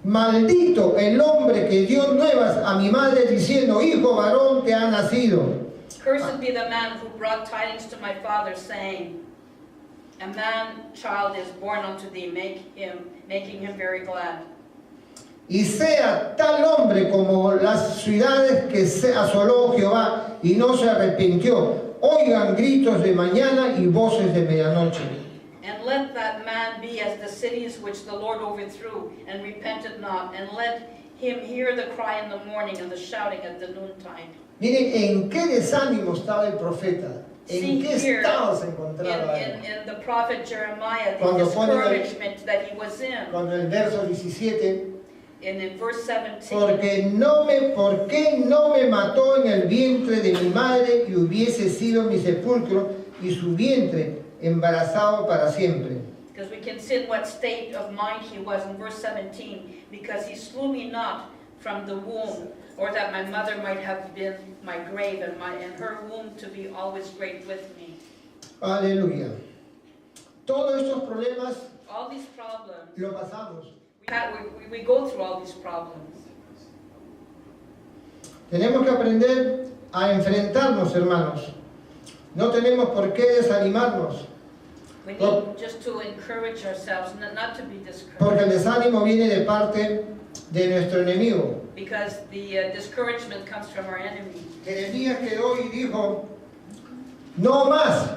Maldito el hombre que dio nuevas a mi madre diciendo, hijo varón te ha nacido. Cursed be the man who brought tidings to my father, saying, a man-child is born unto thee, making him very glad. Y sea tal hombre como las ciudades que se asoló Jehová y no se arrepintió. Oigan gritos de mañana y voces de medianoche. And let that man be as the cities which the Lord overthrew, and repented not, and let him hear the cry in the morning and the shouting at the noontide. Miren en qué desánimo estaba el profeta. See En qué here, estado se encontraba él. in the prophet Jeremiah, the Cuando pone el- discouragement that he was in. Cuando el verso 17, And in verse 17, ¿por qué no me mató en el vientre de mi madre y hubiese sido mi sepulcro y su vientre embarazado para siempre? because we can see in what state of mind he was in verse 17, because he slew me not from the womb, or that my mother might have been my grave, and her womb to be always great with me. Aleluya. Todos estos problemas All these problems, lo pasamos. we go through all these problems. Tenemos que aprender a enfrentarnos, hermanos. No tenemos por qué desanimarnos, We Well- need just to encourage ourselves, not to be porque el discouraged, desánimo viene de parte de nuestro enemigo. because the discouragement comes from our enemy. Jeremías quedó y dijo, no más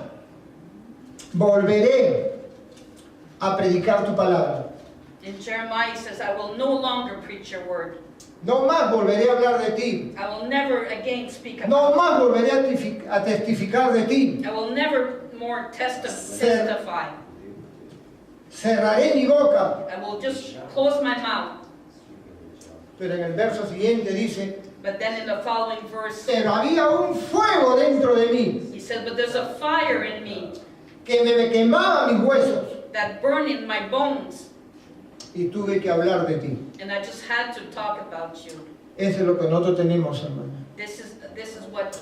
volveré a predicar tu palabra. In Jeremiah he says, I will no longer preach your word. No más volveré a hablar de ti. I will never again speak No about más volveré a testificar de ti. I will never more testify. Cerraré mi boca. I will just close my mouth. Pero en el verso siguiente dice, But then in the following verse, pero había un fuego dentro de mí he said, but there's a fire in me que me quemaba mis huesos that burned in my bones, y tuve que hablar de ti. and I just had to talk about you. Eso es lo que nosotros tenemos, hermano. This is what,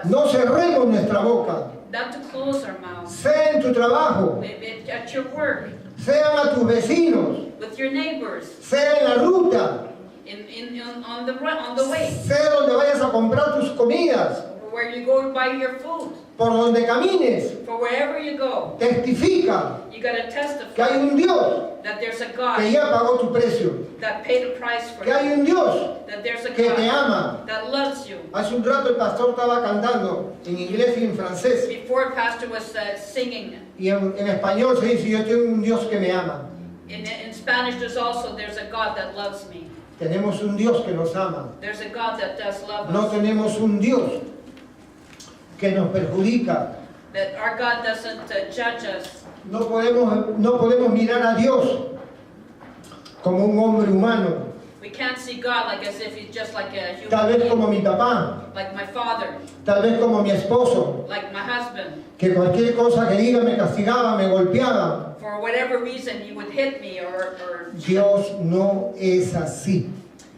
No cerremos nuestra boca. not to close our mouths. Sea en tu trabajo, At your work, sean a tus vecinos, with your neighbors, sea en la ruta, on the way, sea donde vayas a comprar tus comidas, where you go to buy your food, por donde camines, for wherever you go, testifica you gotta que hay testify un Dios that there's a que God ya pagó tu precio, that paid a price for que hay you, un Dios that there's a que te God ama. that loves you. Hace un rato el pastor estaba cantando en inglés y en francés, Before Pastor was singing, y en español se dice, yo tengo un Dios que me ama. in Spanish there's a God that loves me. Tenemos un Dios que nos ama. There's a God that does love No us. tenemos un Dios que nos perjudica. That our God doesn't judge us. No podemos mirar a Dios como un hombre humano, We can't see God like as if He's just like a tal human vez como being, mi papá, like my father, tal vez como mi esposo, like my husband. que cualquier cosa que diga me castigaba, me golpeaba. For whatever reason, He would hit me or Dios no es así.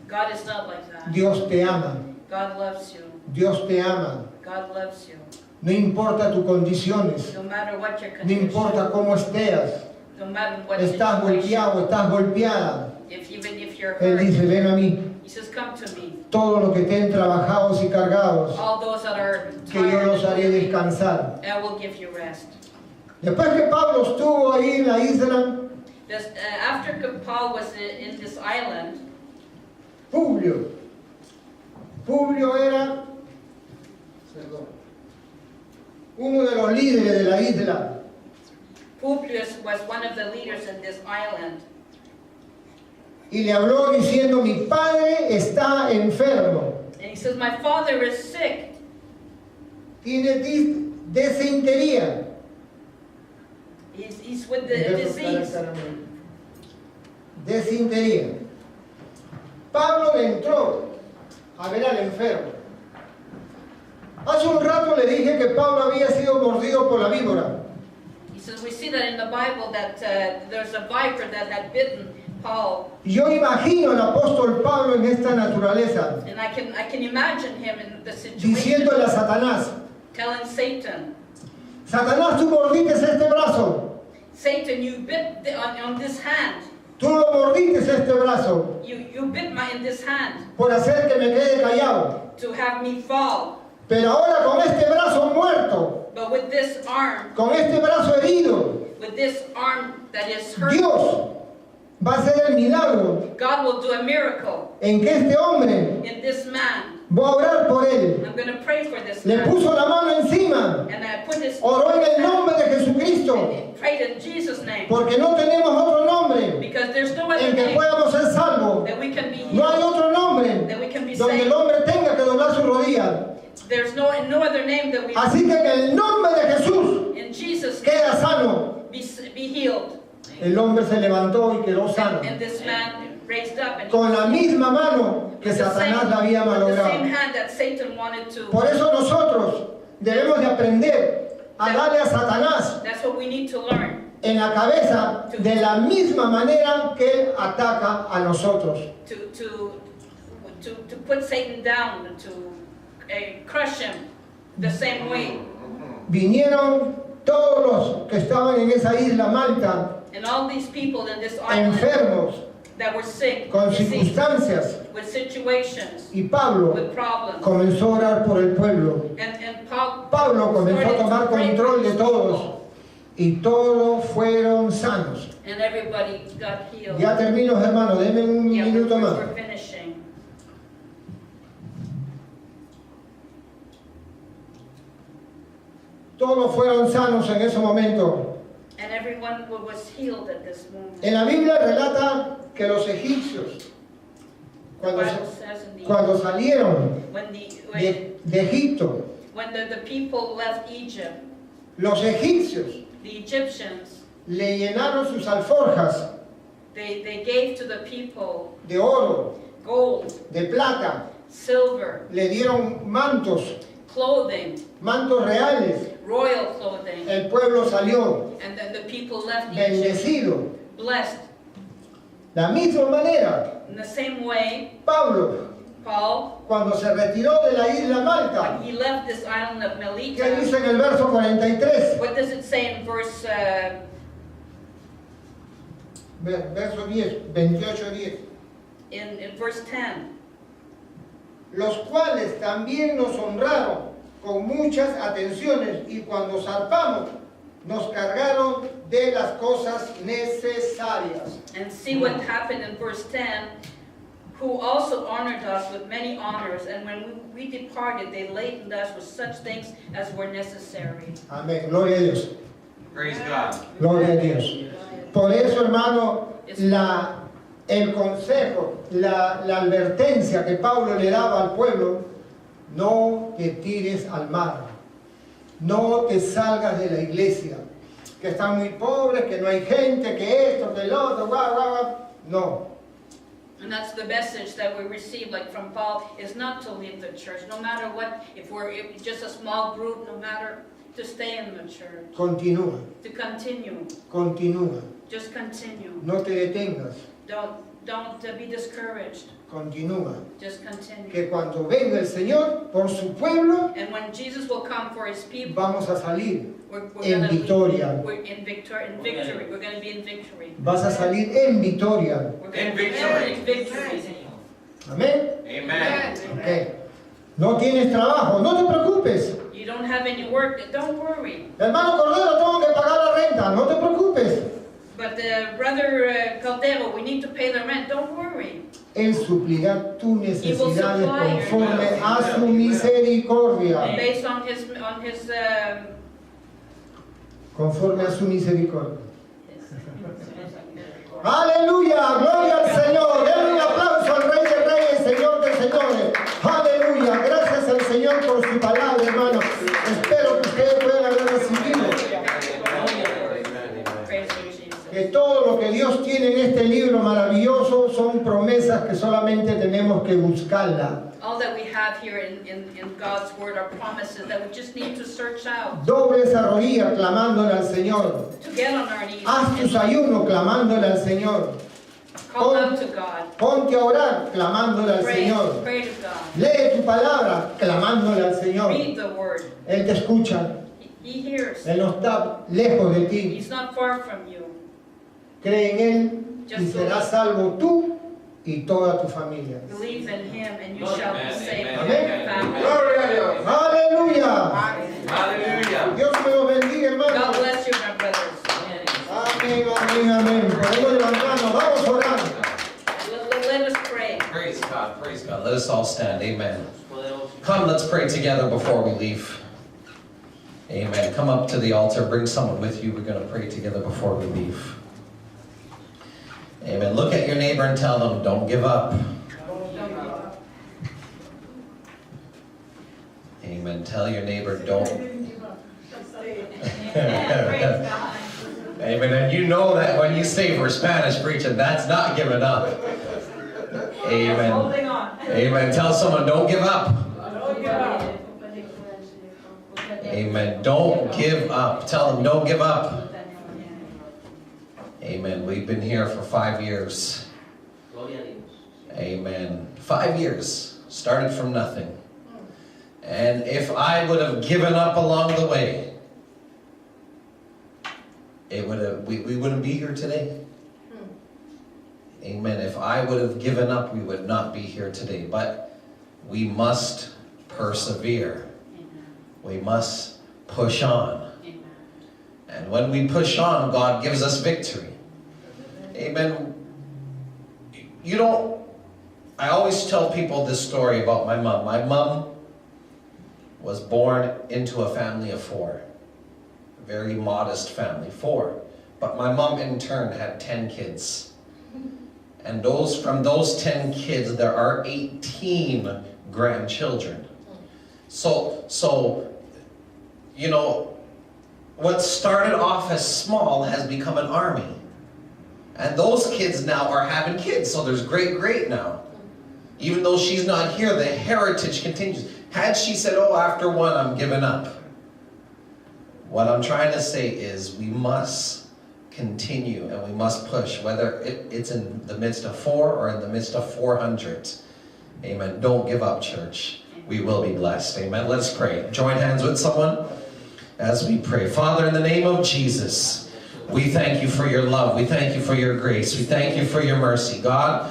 God is not like that. Dios te ama, God loves you. Dios te ama. God loves you. No importa tus condiciones, No matter what your no condition, importa cómo estés, no matter what estás situation, golpeado, estás golpeada. even if you're Él hurt, dice, ven a mí, He says, come to me. todos los que estén trabajados y cargados, All those that are que yo tired, los haré descansar. I will give you rest. Después que Pablo estuvo ahí en la isla, After Paul was in this island, Publio era uno de los líderes de la isla. Publius was one of the leaders in this island. y le habló diciendo, mi padre está enfermo, And he says, my father is sick. tiene desintería. He's with the disease. Desintería. Pablo entró a ver al enfermo. Hace un rato le dije que Pablo había sido mordido por la víbora. He says, we see that in the Bible that there's a viper that had bitten Paul. Yo imagino al apóstol Pablo en esta naturaleza, And I can imagine him in the situation diciéndole a Satanás, telling Satan, Satanás, tú mordiste este brazo, Satan, you bit on this hand. tú lo mordiste este brazo, You bit in this hand por hacer que me quede callado. to have me fall. Pero ahora con este brazo muerto, But with this arm, con este brazo herido, with this arm that is hurt, Dios va a hacer el milagro God will do a miracle en que este hombre, in this man. voy a orar por él. I'm going to pray for this Le man. puso la mano encima, And I put his oró en el nombre de Jesucristo, and prayed in Jesus' name. porque no tenemos otro nombre Because there's no other en que name podamos ser salvos. that we can be No hay healed, otro nombre that we can be donde el saved. hombre tenga que doblar su rodilla. There's no other name that we Así que en el nombre de Jesús in Jesus' name queda sano. be healed. El hombre se levantó y quedó sano. And this man raised up and Con la misma mano que with the Satanás la había with the same malogrado. hand that Satan wanted to. Por eso nosotros debemos de aprender a darle a Satanás That's what we need to learn. en la cabeza de la misma manera que él ataca a nosotros. To put Satan down, to crush him the same way. Vinieron todos los que estaban en esa isla Malta And all these people in this island enfermos that were sick, con diseased, circunstancias with situations, y Pablo with problems. comenzó a orar por el pueblo. And Paul Pablo comenzó a started tomar to pray control for de these todos people, y todos fueron sanos. and everybody got healed. Ya termino, hermano, denme un Yeah, minuto más. we're finishing. Todos fueron sanos en ese momento. And everyone was healed at this moment. En la Biblia relata que los egipcios, The cuando, Bible says in the, cuando salieron when de Egipto, the people left Egypt, los egipcios the Egyptians, le llenaron sus alforjas they gave to the people de oro, gold, de plata, silver, le dieron mantos, clothing, mantos reales. royal clothing, El pueblo salió and then the people left Egypt bendecido. blessed. La misma manera, In the same way, Pablo, Paul, cuando se retiró de la isla when Malta, he left this island of ¿qué Melita, dice en el verso 43? what does it say in verse Verso 10, 28:10. in verse 10? Los cuales también nos honraron con muchas atenciones y cuando zarpamos nos cargaron de las cosas necesarias. And see what happened in verse 10, who also honored us with many honors, and when we departed, they laden us with such things as were necessary. Amén, gloria a Dios, Praise God. gloria a Dios. Por eso, hermano, el consejo, la advertencia que Pablo le daba al pueblo, no te tires al mar, no te salgas de la iglesia, que están muy pobres, que no hay gente, que esto, que el otro, no. And that's the message that we receive, like from Paul, is not to leave the church, no matter what, if just a small group, no matter, to stay in the church, Continúa, to continue, continúa, just continue. no te detengas, Don't be discouraged, continúa. just continue. Que cuando venga el Señor por su pueblo, And when Jesus will come for his people, vamos a salir we're en gonna victoria. We're in victory. We're going to be in victory. Vas a salir en victoria. We're going In to be victory. in victory. Amén. Amen. Ok. No tienes trabajo, no te preocupes. You don't have any work, don't worry. Hermano Cordero, tengo que pagar la renta, no te preocupes. But Brother Caldero, we need to pay the rent, don't worry. Él suplirá tus necesidades conforme a su misericordia. Based on his Conforme a su misericordia. Aleluya, gloria al Señor. viene en este libro maravilloso son promesas que solamente tenemos que buscarla. All that we have here in God's word are promises that we just need to search out. Doble esa rodilla clamándole al Señor. To get on our knees Haz tus and ayunos clamándole al Señor. call out to God. Ponte a orar clamándole al Pray, Señor. pray to God. Lee tu palabra clamándole al Señor. Read the word. Él te escucha. He hears. Él no está lejos de ti. He's not far from you. Cree en Él y serás salvo tú y toda tu familia. Believe in him and you shall be Amen, saved. amen, and your amen. family. ¡Aleluya! Hallelujah. Dios me lo bendiga, God hermano. bless you, my brothers. Amén, amén, amén. Podemos levantarnos, vamos a orar. Let us pray. Praise God. Praise God. God, let us all stand. Amen. Come, let's pray together before we leave. Amen. Come up to the altar. Bring someone with you. We're going to pray together before we leave. Amen. Look at your neighbor and tell them, don't give up. Amen. Tell your neighbor, don't. Amen. And you know that when you say for Spanish preaching, that's not giving up. Amen. Holding on. Amen. Tell someone, don't give up. Don't give up. Amen. Don't give up. Tell them, don't give up. Amen. We've been here for 5 years. Amen. 5 years. Started from nothing. And if I would have given up along the way, we wouldn't be here today. Amen. If I would have given up, we would not be here today. But we must persevere. We must push on. And when we push on, God gives us victory. Amen. I always tell people this story about my mom. My mom was born into a family of 4. A very modest family, 4. But my mom in turn had 10 kids. And from those 10 kids, there are 18 grandchildren. So, you know, what started off as small has become an army. And those kids now are having kids, so there's great now. Even though she's not here, the heritage continues. Had she said, oh, after 1, I'm giving up. What I'm trying to say is we must continue and we must push, whether it's in the midst of 4 or in the midst of 400. Amen. Don't give up, church. We will be blessed. Amen. Let's pray. Join hands with someone as we pray. Father, in the name of Jesus, we thank you for your love. We thank you for your grace. We thank you for your mercy. God,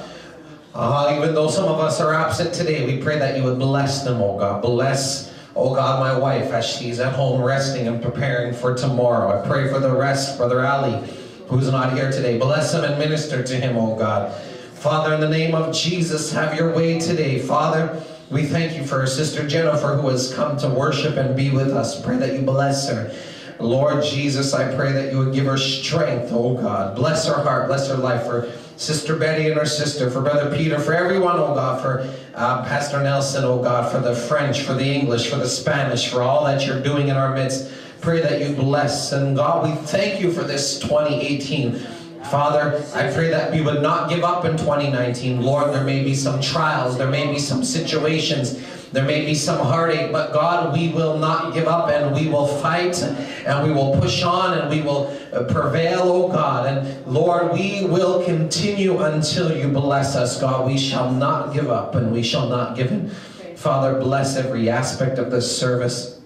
even though some of us are absent today, we pray that you would bless them, oh God. Bless, oh God, my wife as she's at home resting and preparing for tomorrow. I pray for the rest, Brother Ali, who's not here today. Bless him and minister to him, oh God. Father, in the name of Jesus, have your way today. Father, we thank you for our sister Jennifer who has come to worship and be with us. Pray that you bless her. Lord Jesus, I pray that you would give her strength, oh God. Bless her heart, bless her life. For Sister Betty and her sister, for Brother Peter, for everyone, oh God, for Pastor Nelson, oh God, for the French, for the English, for the Spanish, for all that you're doing in our midst. Pray that you bless. And God, we thank you for this 2018. Father, I pray that we would not give up in 2019. Lord, there may be some trials, there may be some situations, there may be some heartache, but God, we will not give up and we will fight and we will push on and we will prevail, oh God. And Lord, we will continue until you bless us, God. We shall not give up and we shall not give in. Father, bless every aspect of this service.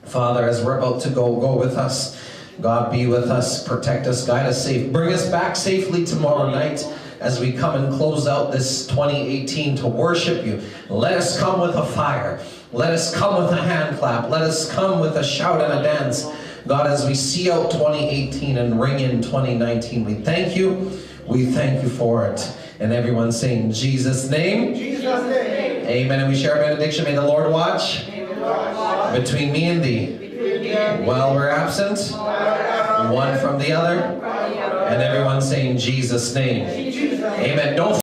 Father, as we're about to go with us. God, be with us, protect us, guide us safe. Bring us back safely tomorrow night as we come and close out this 2018 to worship you. Let us come with a fire. Let us come with a hand clap. Let us come with a shout and a dance. God, as we see out 2018 and ring in 2019, we thank you. We thank you for it. And everyone saying, in Jesus' name. Jesus' name. Amen. And we share a benediction. May the Lord watch between me and thee. While we're absent, one from the other, and everyone saying Jesus' name. Amen. Don't